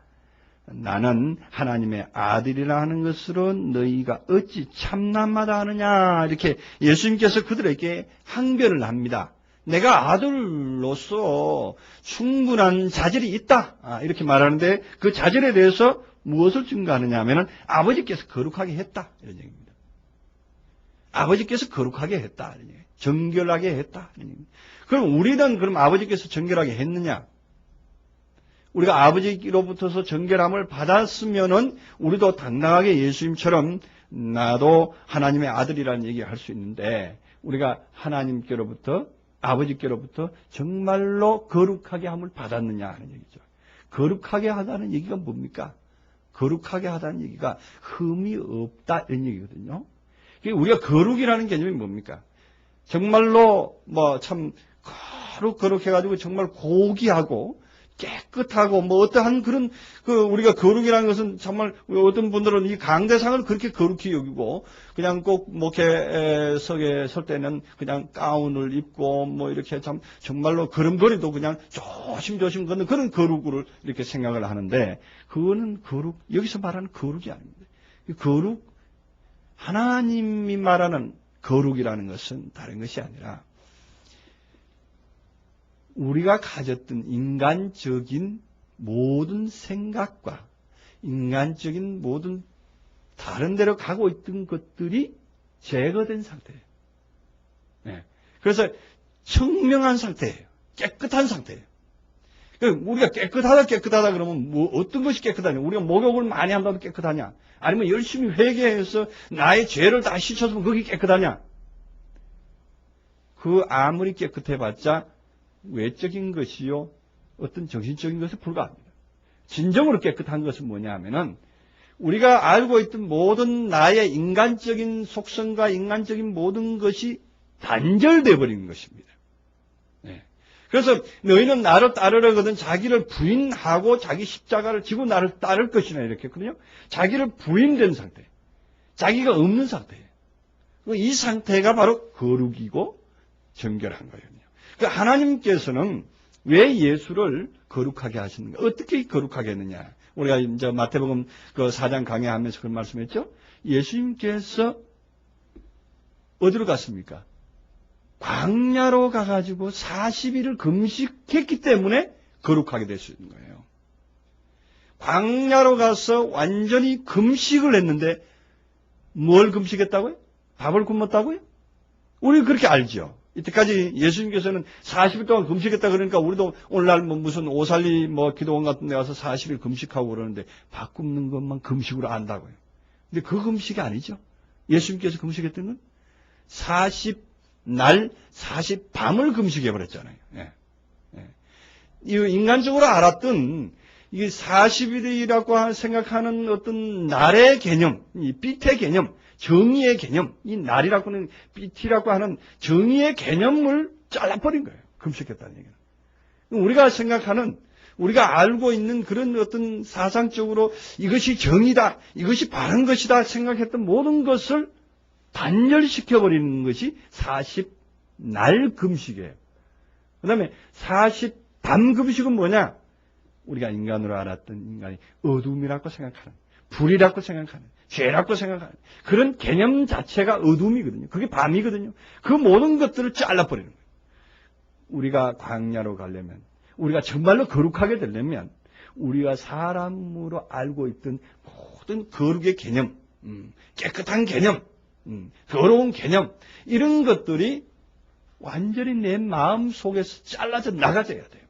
나는 하나님의 아들이라 하는 것으로 너희가 어찌 참남마다 하느냐 이렇게 예수님께서 그들에게 항변을 합니다. 내가 아들로서 충분한 자질이 있다 이렇게 말하는데 그 자질에 대해서 무엇을 증거하느냐 하면 아버지께서 거룩하게 했다 이런 얘기입니다. 아버지께서 거룩하게 했다 이런 얘기. 정결하게 했다 이런 얘기입니다. 그럼 우리는 그럼 아버지께서 정결하게 했느냐? 우리가 아버지로부터서 정결함을 받았으면은 우리도 당당하게 예수님처럼 나도 하나님의 아들이라는 얘기를 할 수 있는데 우리가 하나님께로부터 아버지께로부터 정말로 거룩하게 함을 받았느냐 하는 얘기죠. 거룩하게 하다는 얘기가 뭡니까? 거룩하게 하다는 얘기가 흠이 없다 이런 얘기거든요. 우리가 거룩이라는 개념이 뭡니까? 정말로 뭐 참 거룩해가지고 정말 고귀하고 깨끗하고 뭐 어떠한 그런 우리가 거룩이라는 것은 정말 어떤 분들은 이 강대상을 그렇게 거룩히 여기고 그냥 꼭 목회석에 설 때는 그냥 가운을 입고 뭐 이렇게 참 정말로 걸음걸이도 그냥 조심조심 걷는 그런 거룩을 이렇게 생각을 하는데 그거는 거룩 여기서 말하는 거룩이 아닙니다. 거룩 하나님이 말하는 거룩이라는 것은 다른 것이 아니라 우리가 가졌던 인간적인 모든 생각과 인간적인 모든 다른 데로 가고 있던 것들이 제거된 상태예요. 네. 그래서 청명한 상태예요. 깨끗한 상태예요. 우리가 깨끗하다 그러면 뭐 어떤 것이 깨끗하냐? 우리가 목욕을 많이 한다고 깨끗하냐? 아니면 열심히 회개해서 나의 죄를 다 씻어주면 그게 깨끗하냐? 그 아무리 깨끗해봤자 외적인 것이요 어떤 정신적인 것에 불과합니다. 진정으로 깨끗한 것은 뭐냐 하면은 우리가 알고 있던 모든 나의 인간적인 속성과 인간적인 모든 것이 단절되어 버리는 것입니다. 네. 그래서 너희는 나를 따르려거든 자기를 부인하고 자기 십자가를 지고 나를 따를 것이나 이렇게 했거든요. 자기를 부인된 상태, 자기가 없는 상태예요. 이 상태가 바로 거룩이고 정결한 거거든요. 그러니까 하나님께서는 왜 예수를 거룩하게 하시는가? 어떻게 거룩하게 했느냐? 우리가 이제 마태복음 그 4장 강해하면서 그런 말씀했죠? 예수님께서 어디로 갔습니까? 광야로 가가지고 40일을 금식했기 때문에 거룩하게 될 수 있는 거예요. 광야로 가서 완전히 금식을 했는데 뭘 금식했다고요? 밥을 굶었다고요? 우리 그렇게 알죠. 이때까지 예수님께서는 40일 동안 금식했다 그러니까 우리도 오늘날 뭐 무슨 오살리 뭐 기도원 같은 데 가서 40일 금식하고 그러는데 밥 굶는 것만 금식으로 안다고요. 근데 그 금식이 아니죠. 예수님께서 금식했던 건 40날 40밤을 금식해버렸잖아요. 예. 예. 이 인간적으로 알았던 이게 40일이라고 생각하는 어떤 날의 개념, 이 삐태 개념, 정의의 개념, 이 날이라고 하는 삐티라고 하는 정의의 개념을 잘라버린 거예요. 금식했다는 얘기는. 우리가 생각하는, 우리가 알고 있는 그런 어떤 사상적으로 이것이 정의다, 이것이 바른 것이다 생각했던 모든 것을 단절시켜버리는 것이 40날 금식이에요. 그 다음에 40밤 금식은 뭐냐? 우리가 인간으로 알았던 인간이 어둠이라고 생각하는, 불이라고 생각하는, 죄라고 생각하는 그런 개념 자체가 어둠이거든요. 그게 밤이거든요. 그 모든 것들을 잘라버리는 거예요. 우리가 광야로 가려면, 우리가 정말로 거룩하게 되려면 우리가 사람으로 알고 있던 모든 거룩의 개념, 깨끗한 개념, 더러운 개념, 이런 것들이 완전히 내 마음 속에서 잘라져 나가져야 돼요.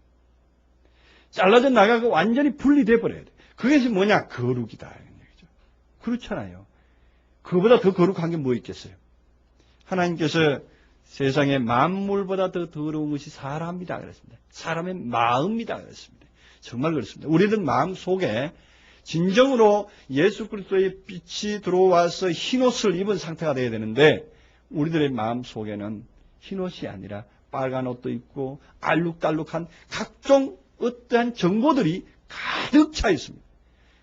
잘라져 나가고 완전히 분리돼 버려야 돼요. 그것이 뭐냐? 거룩이다. 이런 얘기죠. 그렇잖아요. 그거보다 더 거룩한 게 뭐 있겠어요? 하나님께서 세상에 만물보다 더 더러운 것이 사람이다 그랬습니다. 사람의 마음이다 그랬습니다. 정말 그렇습니다. 우리들 마음 속에 진정으로 예수 그리스도의 빛이 들어와서 흰옷을 입은 상태가 되어야 되는데 우리들의 마음 속에는 흰옷이 아니라 빨간 옷도 있고 알룩달룩한 각종 어떠한 정보들이 가득 차 있습니다.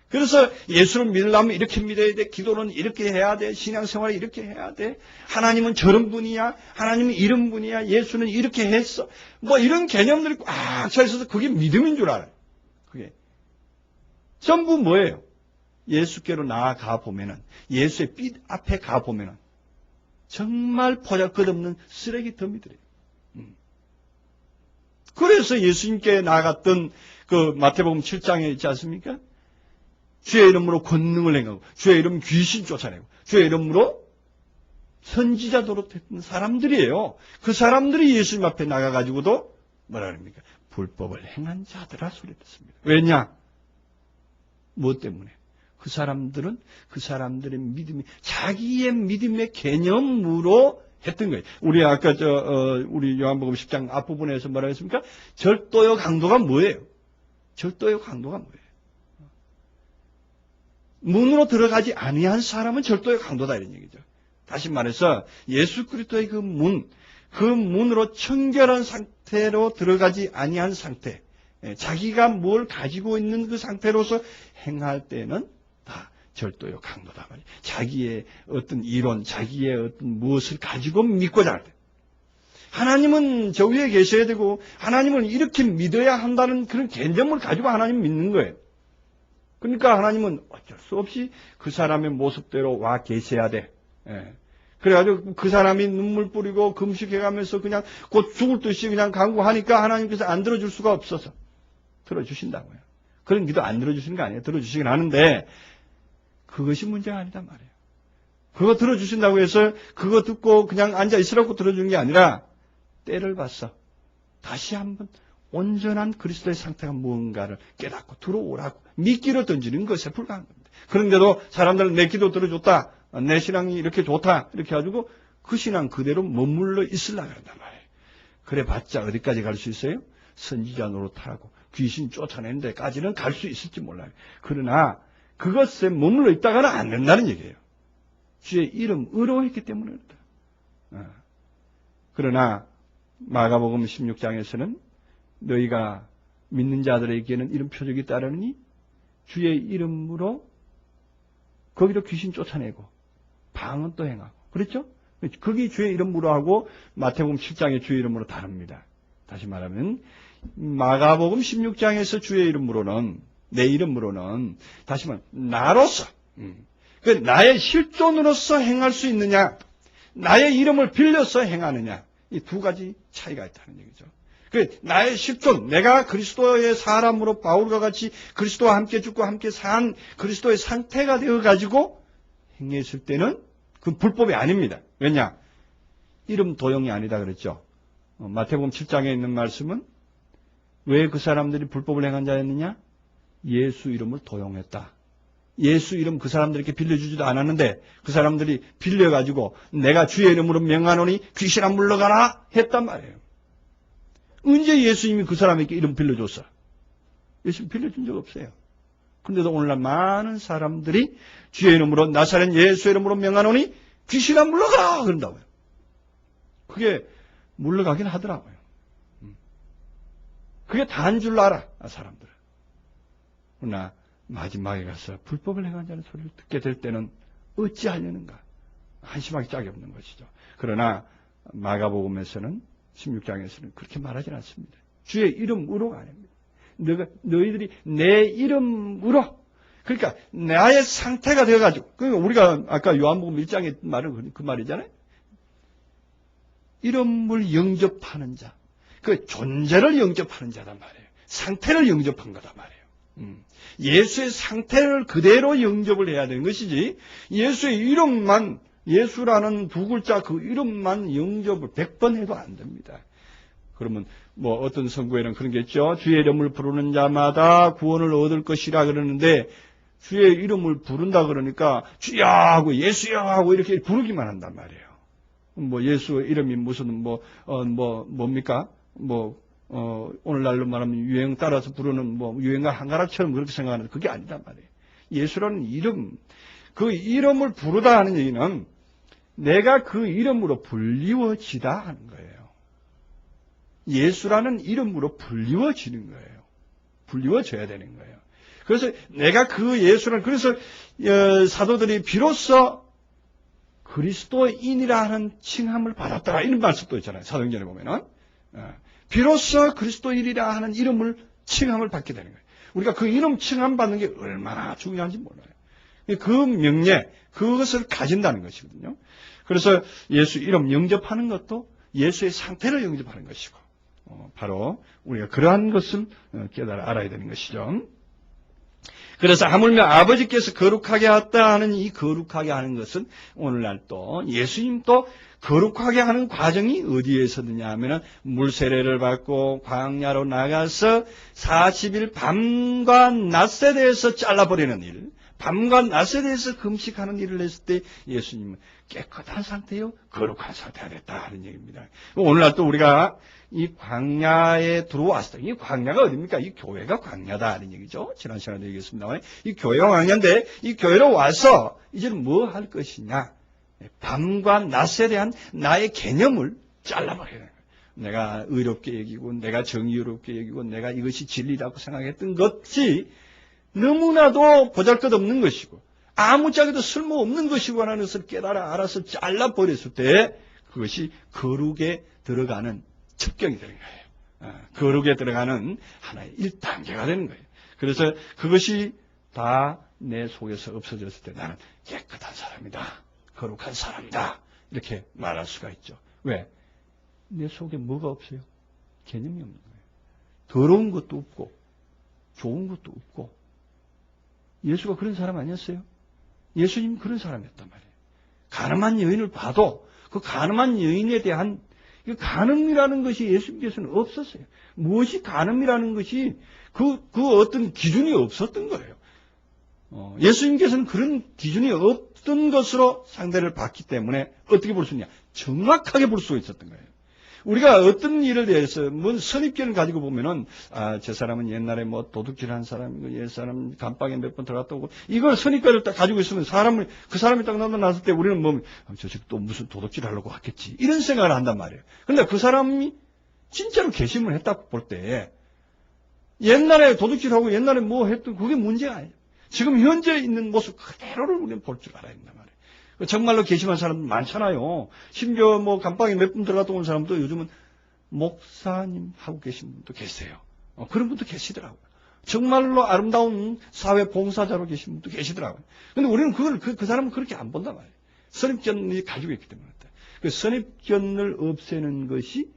그래서 예수를 믿으려면 이렇게 믿어야 돼. 기도는 이렇게 해야 돼. 신앙생활을 이렇게 해야 돼. 하나님은 저런 분이야. 하나님은 이런 분이야. 예수는 이렇게 했어. 뭐 이런 개념들이 꽉 차 있어서 그게 믿음인 줄 알아요. 그게 전부 뭐예요? 예수께로 나아가 보면은 예수의 빛 앞에 가 보면은 정말 보잘것없는 쓰레기 더미들이에요. 그래서 예수님께 나아갔던 그 마태복음 7장에 있지 않습니까? 주의 이름으로 권능을 행하고 주의 이름 귀신 쫓아내고 주의 이름으로 선지자 노릇했던 사람들이에요. 그 사람들이 예수님 앞에 나가가지고도 뭐라 그럽니까? 불법을 행한 자들아 소리 듣습니다. 왜냐? 무엇 때문에? 그 사람들은 그 사람들의 믿음이 자기의 믿음의 개념으로 했던 거예요. 우리 아까 우리 요한복음 10장 앞부분에서 뭐라고 했습니까? 절도의 강도가 뭐예요? 절도의 강도가 뭐예요? 문으로 들어가지 아니한 사람은 절도의 강도다 이런 얘기죠. 다시 말해서 예수 그리스도의 그 문으로 청결한 상태로 들어가지 아니한 상태, 자기가 뭘 가지고 있는 그 상태로서 행할 때는 다 절도의 강도다 말이에요. 자기의 어떤 이론, 자기의 어떤 무엇을 가지고 믿고자 할 때. 하나님은 저 위에 계셔야 되고 하나님을 이렇게 믿어야 한다는 그런 개념을 가지고 하나님 믿는 거예요. 그러니까 하나님은 어쩔 수 없이 그 사람의 모습대로 와 계셔야 돼. 예. 그래가지고 그 사람이 눈물 뿌리고 금식해가면서 그냥 곧 죽을 듯이 그냥 간구하니까 하나님께서 안 들어줄 수가 없어서 들어주신다고요. 그런 기도 안 들어주시는 거 아니에요. 들어주시긴 하는데 그것이 문제가 아니다 말이에요. 그거 들어주신다고 해서 그거 듣고 그냥 앉아 있으라고 들어주는 게 아니라 때를 봤어. 다시 한번 온전한 그리스도의 상태가 무언가를 깨닫고 들어오라고 미끼를 던지는 것에 불과한 겁니다. 그런데도 사람들은 내 기도 들어줬다. 내 신앙이 이렇게 좋다. 이렇게 해가지고 그 신앙 그대로 머물러 있으려고 한단 말이에요. 그래 봤자 어디까지 갈 수 있어요? 선지자 노릇하고 귀신 쫓아내는 데까지는 갈 수 있을지 몰라요. 그러나 그것에 머물러 있다가는 안 된다는 얘기예요. 주의 이름 의로웠기 때문에 그렇다. 그러나 마가복음 16장에서는 너희가 믿는 자들에게는 이런 표적이 따르니 주의 이름으로 거기로 귀신 쫓아내고 방언 또 행하고 그랬죠? 거기 주의 이름으로 하고 마태복음 7장의 주의 이름으로 다릅니다. 다시 말하면 마가복음 16장에서 주의 이름으로는 내 이름으로는 다시 말하면 나로서 그 나의 실존으로서 행할 수 있느냐 나의 이름을 빌려서 행하느냐 이 두 가지 차이가 있다는 얘기죠. 그 나의 실존 내가 그리스도의 사람으로 바울과 같이 그리스도와 함께 죽고 함께 산 그리스도의 상태가 되어가지고 행했을 때는 그 불법이 아닙니다. 왜냐? 이름 도용이 아니다 그랬죠. 마태복음 7장에 있는 말씀은 왜 그 사람들이 불법을 행한 자였느냐? 예수 이름을 도용했다. 예수 이름 그 사람들에게 빌려주지도 않았는데 그 사람들이 빌려가지고 내가 주의 이름으로 명하노니 귀신아 물러가라 했단 말이에요. 언제 예수님이 그 사람에게 이름 빌려줬어? 예수님 빌려준 적 없어요. 그런데도 오늘날 많은 사람들이 주의 이름으로 나사렛 예수 이름으로 명하노니 귀신아 물러가라 그런다고요. 그게 물러가긴 하더라고요. 그게 다인 줄 알아 사람들은. 그러나 마지막에 가서 불법을 행한 자는 소리를 듣게 될 때는 어찌하려는가 한심하기 짝이 없는 것이죠. 그러나 마가복음에서는 16장에서는 그렇게 말하지 않습니다. 주의 이름으로가 아닙니다. 너희들이 내 이름으로 그러니까 나의 상태가 되어가지고 그러니까 우리가 아까 요한복음 1장에 말은 그 말이잖아요. 이름을 영접하는 자 그 존재를 영접하는 자단 말이에요. 상태를 영접한 거단 말이에요. 예수의 상태를 그대로 영접을 해야 되는 것이지 예수의 이름만 예수라는 두 글자 그 이름만 영접을 100번 해도 안 됩니다. 그러면 뭐 어떤 성구에는 그런 게 있죠. 주의 이름을 부르는 자마다 구원을 얻을 것이라 그러는데 주의 이름을 부른다 그러니까 주야 하고 예수야 하고 이렇게 부르기만 한단 말이에요. 뭐 예수 이름이 무슨 뭡니까? 오늘날로 말하면 유행 따라서 부르는 유행가 한가락처럼 그렇게 생각하는데 그게 아니단 말이에요. 예수라는 이름, 그 이름을 부르다 하는 얘기는 내가 그 이름으로 불리워지다 하는 거예요. 예수라는 이름으로 불리워지는 거예요. 불리워져야 되는 거예요. 그래서 내가 그 예수를 그래서 사도들이 비로소 그리스도인이라 하는 칭함을 받았다 이런 말씀도 있잖아요. 사도행전에 보면은 비로소 그리스도인이라 하는 이름을 칭함을 받게 되는 거예요. 우리가 그 이름 칭함 받는 게 얼마나 중요한지 몰라요. 그 명예 그것을 가진다는 것이거든요. 그래서 예수 이름 영접하는 것도 예수의 상태를 영접하는 것이고 바로 우리가 그러한 것을 깨달아 알아야 되는 것이죠. 그래서 하물며 아버지께서 거룩하게 하다 하는 이 거룩하게 하는 것은 오늘날 또 예수님도 거룩하게 하는 과정이 어디에서느냐 하면은 물세례를 받고 광야로 나가서 40일 밤과 낮에 대해서 잘라버리는 일, 밤과 낮에 대해서 금식하는 일을 했을 때 예수님은 깨끗한 상태요, 거룩한 상태가 됐다 하는 얘기입니다. 오늘날 또 우리가 이 광야에 들어왔어요. 이 광야가 어딥니까? 이 교회가 광야다 하는 얘기죠. 지난 시간에 얘기했습니다만 이 교회가 광야인데 이 교회로 와서 이제는 뭐 할 것이냐? 밤과 낮에 대한 나의 개념을 잘라버려야 돼요. 내가 의롭게 여기고 내가 정의롭게 여기고 내가 이것이 진리라고 생각했던 것이 너무나도 보잘것없는 것이고 아무짝에도 쓸모없는 것이고 하는 것을 깨달아 알아서 잘라버렸을 때 그것이 거룩에 들어가는 첩경이 되는 거예요. 거룩에 들어가는 하나의 1단계가 되는 거예요. 그래서 그것이 다 내 속에서 없어졌을 때 나는 깨끗한 사람이다. 거룩한 사람이다. 이렇게 말할 수가 있죠. 왜? 내 속에 뭐가 없어요? 개념이 없는 거예요. 더러운 것도 없고 좋은 것도 없고. 예수가 그런 사람 아니었어요? 예수님 그런 사람이었단 말이에요. 가늠한 여인을 봐도 그 가늠한 여인에 대한 간음이라는 것이 예수님께서는 없었어요. 무엇이 간음이라는 것이 그 어떤 기준이 없었던 거예요. 예수님께서는 그런 기준이 없던 것으로 상대를 봤기 때문에 어떻게 볼 수 있냐? 정확하게 볼 수 있었던 거예요. 우리가 어떤 일에 대해서 뭔 선입견을 가지고 보면은 저 사람은 옛날에 뭐 도둑질한 사람이고 옛 사람 감방에 몇 번 들어갔다 오고 이걸 선입견을 딱 가지고 있으면 그 사람이 딱 나타났을 때 우리는 뭐 저 집 또 무슨 도둑질 하려고 왔겠지 이런 생각을 한단 말이에요. 그런데 그 사람이 진짜로 개심을 했다고 볼 때 옛날에 도둑질하고 옛날에 뭐 했던 그게 문제가 아니에요. 지금 현재 있는 모습 그대로를 우리는 볼 줄 알아야 된단 말이에요. 정말로 개심한 사람들 많잖아요. 심지어 뭐 감방에 몇 분 들어갔다 온 사람도 요즘은 목사님 하고 계신 분도 계세요. 그런 분도 계시더라고요. 정말로 아름다운 사회 봉사자로 계신 분도 계시더라고요. 근데 우리는 그 사람은 그렇게 안 본단 말이에요. 선입견이 가지고 있기 때문에. 그 선입견을 없애는 것이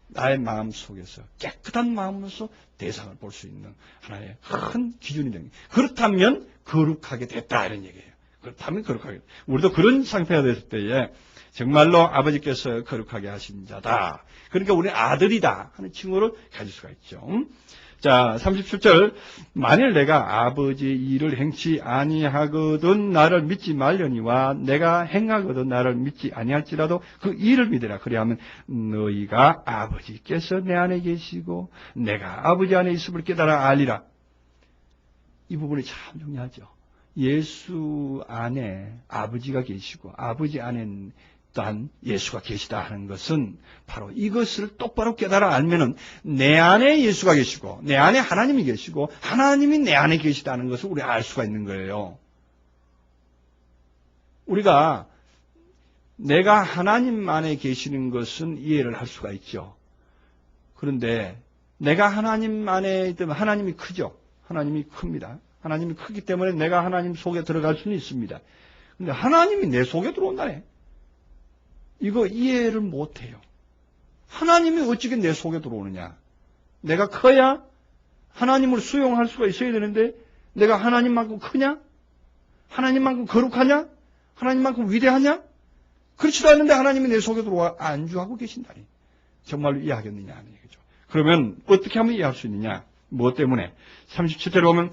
나의 마음 속에서 깨끗한 마음으로서 대상을 볼 수 있는 하나의 큰 기준이 되는 거예요. 그렇다면 거룩하게 됐다 이런 얘기예요. 그렇다면 거룩하게. 우리도 그런 상태가 됐을 때에 정말로 아버지께서 거룩하게 하신 자다. 그러니까 우리는 아들이다 하는 칭호를 가질 수가 있죠. 자, 37절. 만일 내가 아버지의 일을 행치 아니하거든 나를 믿지 말려니와 내가 행하거든 나를 믿지 아니할지라도 그 일을 믿으라. 그리하면 너희가 아버지께서 내 안에 계시고 내가 아버지 안에 있음을 깨달아 알리라. 이 부분이 참 중요하죠. 예수 안에 아버지가 계시고 아버지 안에 또한 예수가 계시다 하는 것은 바로 이것을 똑바로 깨달아 알면은 내 안에 예수가 계시고 내 안에 하나님이 계시고 하나님이 내 안에 계시다는 것을 우리가 알 수가 있는 거예요. 우리가 내가 하나님 안에 계시는 것은 이해를 할 수가 있죠. 그런데 내가 하나님 안에 있다면 하나님이 크죠. 하나님이 큽니다. 하나님이 크기 때문에 내가 하나님 속에 들어갈 수는 있습니다. 근데 하나님이 내 속에 들어온다네. 이거 이해를 못해요. 하나님이 어찌게 내 속에 들어오느냐. 내가 커야 하나님을 수용할 수가 있어야 되는데 내가 하나님만큼 크냐? 하나님만큼 거룩하냐? 하나님만큼 위대하냐? 그렇지도 않은데 하나님이 내 속에 들어와 안주하고 계신다니. 정말로 이해하겠느냐 하는 얘기죠. 그러면 어떻게 하면 이해할 수 있느냐? 무엇 때문에? 37절에 보면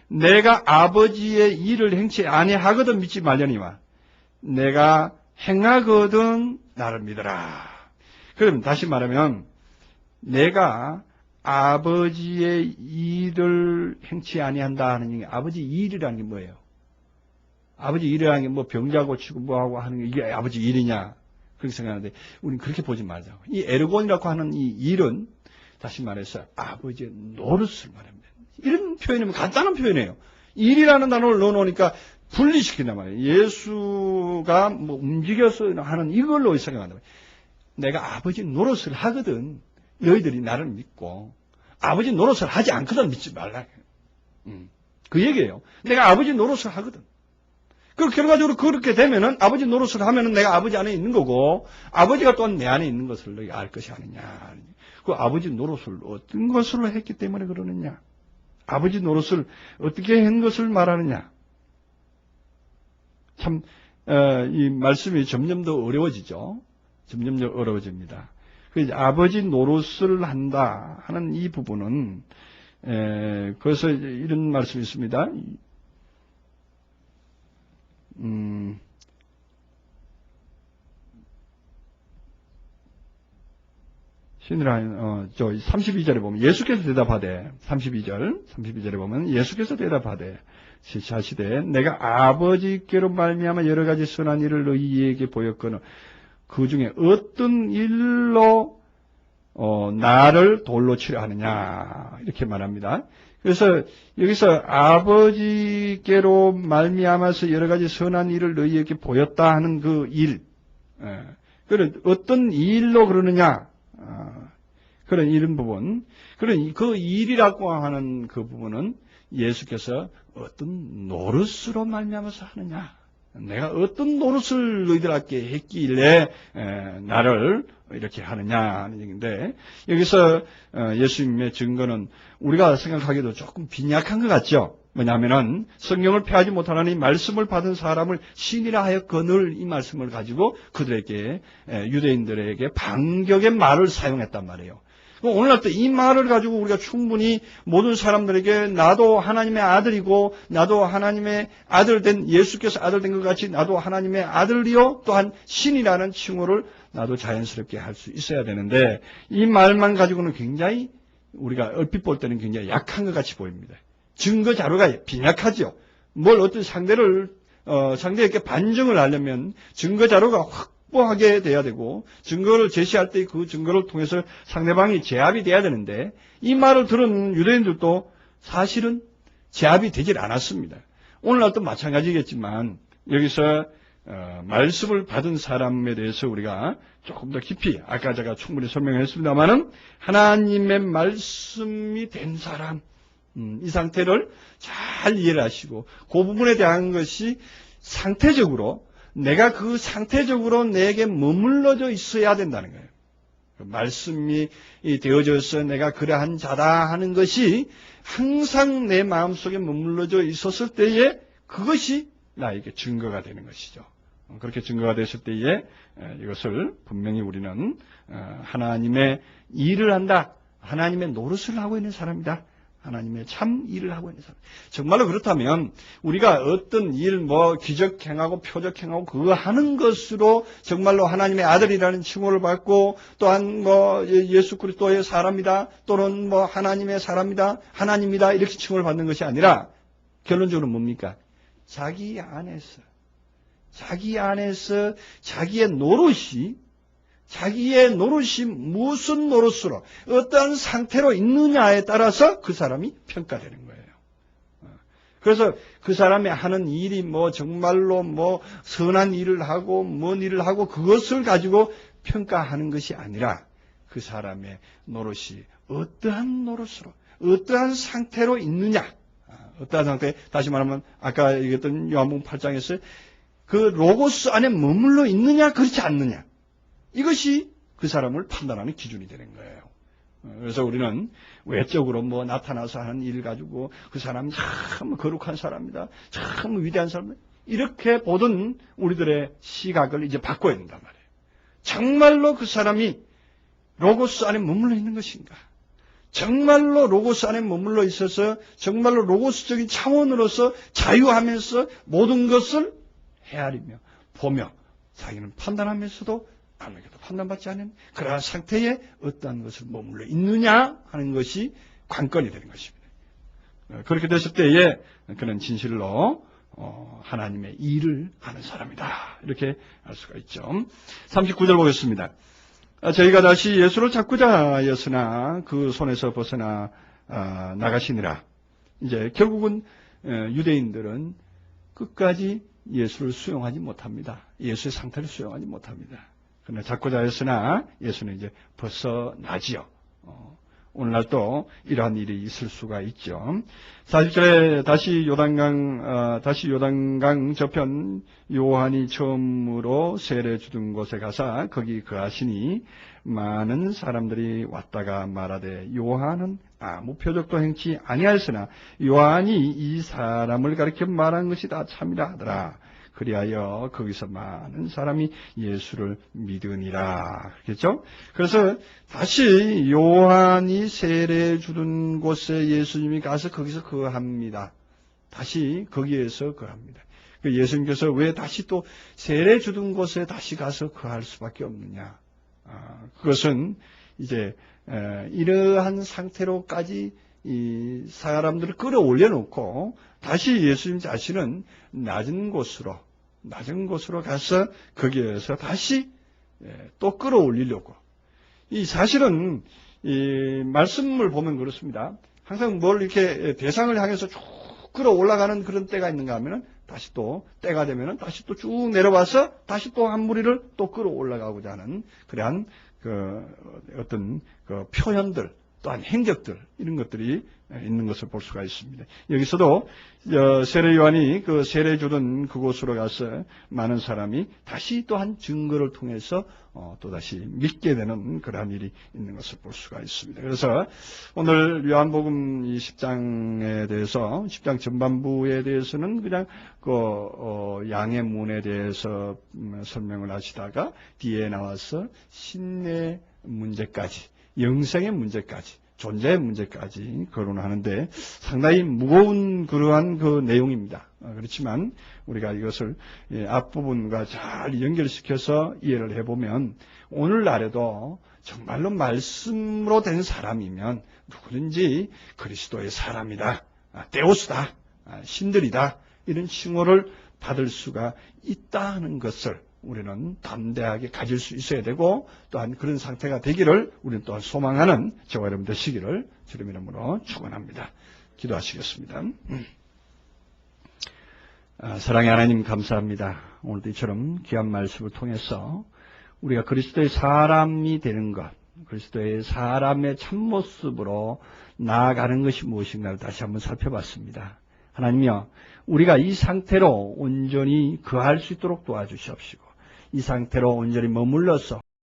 내가 아버지의 일을 행치 아니하거든 믿지 말려니와 내가 행하거든 나를 믿어라. 그럼 다시 말하면 내가 아버지의 일을 행치 아니한다 하는 게 아버지 일이라는 게 뭐예요? 아버지 일이라는 게 뭐 병자 고치고 뭐하고 하는 게 이게 아버지 일이냐 그렇게 생각하는데 우리는 그렇게 보지 말자고. 이 에르곤이라고 하는 이 일은 다시 말해서 아버지의 노릇을 말합니다. 이런 표현이면 간단한 표현이에요. 일이라는 단어를 넣어놓으니까 분리시킨단 말이에요. 예수가 뭐 움직여서 하는 이걸로 생각한단 말이에요. 내가 아버지 노릇을 하거든 너희들이 나를 믿고 아버지 노릇을 하지 않거든 믿지 말라. 그 얘기예요. 내가 아버지 노릇을 하거든. 그 결과적으로 그렇게 되면은 아버지 노릇을 하면은 내가 아버지 안에 있는 거고 아버지가 또한 내 안에 있는 것을 너희가 알 것이 아니냐. 그 아버지 노릇을 어떤 것으로 했기 때문에 그러느냐. 아버지 노릇을 어떻게 한 것을 말하느냐. 참, 이 말씀이 점점 더 어려워지죠. 점점 더 어려워집니다. 아버지 노릇을 한다 하는 이 부분은, 그래서 이런 말씀이 있습니다. 신이라, 32절에 보면 예수께서 대답하되, 32절에 보면 예수께서 대답하되, 자시되 내가 아버지께로 말미암아 여러 가지 선한 일을 너희에게 보였거늘 그 중에 어떤 일로 나를 돌로 치려 하느냐 이렇게 말합니다. 그래서 여기서 아버지께로 말미암아서 여러 가지 선한 일을 너희에게 보였다 하는 그 일, 그런 어떤 일로 그러느냐 그런 이런 부분, 그런 그 일이라고 하는 그 부분은 예수께서 어떤 노릇으로 말미암아서 하느냐, 내가 어떤 노릇을 너희들에게 했길래 나를 이렇게 하느냐 하는 얘기인데, 여기서 예수님의 증거는 우리가 생각하기도 조금 빈약한 것 같죠. 뭐냐면은 성경을 폐하지 못하나니 말씀을 받은 사람을 신이라 하였거늘, 이 말씀을 가지고 그들에게, 유대인들에게 반격의 말을 사용했단 말이에요. 오늘날 또 이 말을 가지고 우리가 충분히 모든 사람들에게 나도 하나님의 아들이고 나도 하나님의 아들 된, 예수께서 아들 된 것 같이 나도 하나님의 아들이요 또한 신이라는 칭호를 나도 자연스럽게 할 수 있어야 되는데, 이 말만 가지고는 굉장히 우리가 얼핏 볼 때는 굉장히 약한 것 같이 보입니다. 증거 자료가 빈약하죠. 뭘 어떤 상대에게 반증을 하려면 증거 자료가 확보하게 돼야 되고, 증거를 제시할 때 그 증거를 통해서 상대방이 제압이 돼야 되는데, 이 말을 들은 유대인들도 사실은 제압이 되질 않았습니다. 오늘날도 마찬가지겠지만, 여기서 말씀을 받은 사람에 대해서 우리가 조금 더 깊이, 아까 제가 충분히 설명했습니다만은, 하나님의 말씀이 된 사람, 이 상태를 잘 이해를 하시고, 그 부분에 대한 것이 상태적으로, 내가 그 상태적으로 내게 머물러져 있어야 된다는 거예요. 말씀이 되어져서 내가 그러한 자다 하는 것이 항상 내 마음속에 머물러져 있었을 때에 그것이 나에게 증거가 되는 것이죠. 그렇게 증거가 됐을 때에 이것을 분명히 우리는 하나님의 일을 한다, 하나님의 노릇을 하고 있는 사람이다, 하나님의 참 일을 하고 있는 사람. 정말로 그렇다면 우리가 어떤 일, 기적 행하고 표적 행하고 그거 하는 것으로 정말로 하나님의 아들이라는 칭호를 받고, 또한 예수 그리스도의 사람이다, 또는 하나님의 사람이다, 하나님이다, 이렇게 칭호를 받는 것이 아니라, 결론적으로 뭡니까? 자기 안에서 자기의 노릇이 무슨 노릇으로, 어떠한 상태로 있느냐에 따라서 그 사람이 평가되는 거예요. 그래서 그 사람이 하는 일이 정말로 선한 일을 하고 뭔 일을 하고 그것을 가지고 평가하는 것이 아니라, 그 사람의 노릇이 어떠한 노릇으로, 어떠한 상태로 있느냐, 어떠한 상태, 다시 말하면 아까 얘기했던 요한복음 8장에서 그 로고스 안에 머물러 있느냐 그렇지 않느냐, 이것이 그 사람을 판단하는 기준이 되는 거예요. 그래서 우리는 외적으로 나타나서 하는 일 가지고 그 사람이 참 거룩한 사람이다, 참 위대한 사람이다, 이렇게 보던 우리들의 시각을 이제 바꿔야 된단 말이에요. 정말로 그 사람이 로고스 안에 머물러 있는 것인가? 정말로 로고스 안에 머물러 있어서 정말로 로고스적인 차원으로서 자유하면서 모든 것을 헤아리며 보며 자기는 판단하면서도 아무에게도 판단받지 않는 그러한 상태에 어떠한 것을 머물러 있느냐 하는 것이 관건이 되는 것입니다. 그렇게 됐을 때에 그는 진실로 하나님의 일을 하는 사람이다, 이렇게 알 수가 있죠. 39절 보겠습니다. 저희가 다시 예수를 찾고자 하였으나 그 손에서 벗어나 나가시니라. 이제 결국은 유대인들은 끝까지 예수를 수용하지 못합니다. 예수의 상태를 수용하지 못합니다. 그러나 찾고자 하였으나 예수는 이제 벗어나지요. 오늘날도 이러한 일이 있을 수가 있죠. 40절에 다시 요단강 저편 요한이 처음으로 세례 주던 곳에 가사 거기 거하시니 많은 사람들이 왔다가 말하되 요한은 아무 표적도 행치 아니하였으나 요한이 이 사람을 가리켜 말한 것이 다 참이라 하더라. 그리하여 거기서 많은 사람이 예수를 믿으니라. 그렇겠죠? 그래서 다시 요한이 세례 주던 곳에 예수님이 가서 거기서 거합니다. 다시 거기에서 거합니다. 예수님께서 왜 다시 또 세례 주던 곳에 다시 가서 거할 수밖에 없느냐? 그것은 이제 이러한 상태로까지 이 사람들을 끌어올려 놓고 다시 예수님 자신은 낮은 곳으로 가서 거기에서 다시 또 끌어올리려고. 이 사실은 이 말씀을 보면 그렇습니다. 항상 뭘 이렇게 대상을 향해서 쭉 끌어올라가는 그런 때가 있는가 하면은 다시 또 때가 되면은 다시 또 쭉 내려와서 다시 또 한 무리를 또 끌어올라가고자 하는 그러한 그 어떤 그 표현들, 또한 행적들 이런 것들이 있는 것을 볼 수가 있습니다. 여기서도 세례 요한이 그 세례 주던 그곳으로 가서 많은 사람이 다시 또한 증거를 통해서 또다시 믿게 되는 그러한 일이 있는 것을 볼 수가 있습니다. 그래서 오늘 요한복음 이 10장에 대해서 10장 전반부에 대해서는 그냥 그 양의 문에 대해서 설명을 하시다가 뒤에 나와서 신의 문제까지, 영생의 문제까지, 존재의 문제까지 거론하는데 상당히 무거운 그러한 그 내용입니다. 그렇지만 우리가 이것을 앞부분과 잘 연결시켜서 이해를 해보면 오늘날에도 정말로 말씀으로 된 사람이면 누구든지 그리스도의 사람이다, 데오스다, 신들이다 이런 칭호를 받을 수가 있다는 것을 우리는 담대하게 가질 수 있어야 되고 또한 그런 상태가 되기를 우리는 또한 소망하는 저와 여러분 되시기를 주님 이름으로 축원합니다. 기도하시겠습니다. 사랑의 하나님 감사합니다. 오늘도 이처럼 귀한 말씀을 통해서 우리가 그리스도의 사람이 되는 것, 그리스도의 사람의 참모습으로 나아가는 것이 무엇인가를 다시 한번 살펴봤습니다. 하나님이여, 우리가 이 상태로 온전히 거할 수 있도록 도와주시옵시고 이 상태로 온전히 머물러서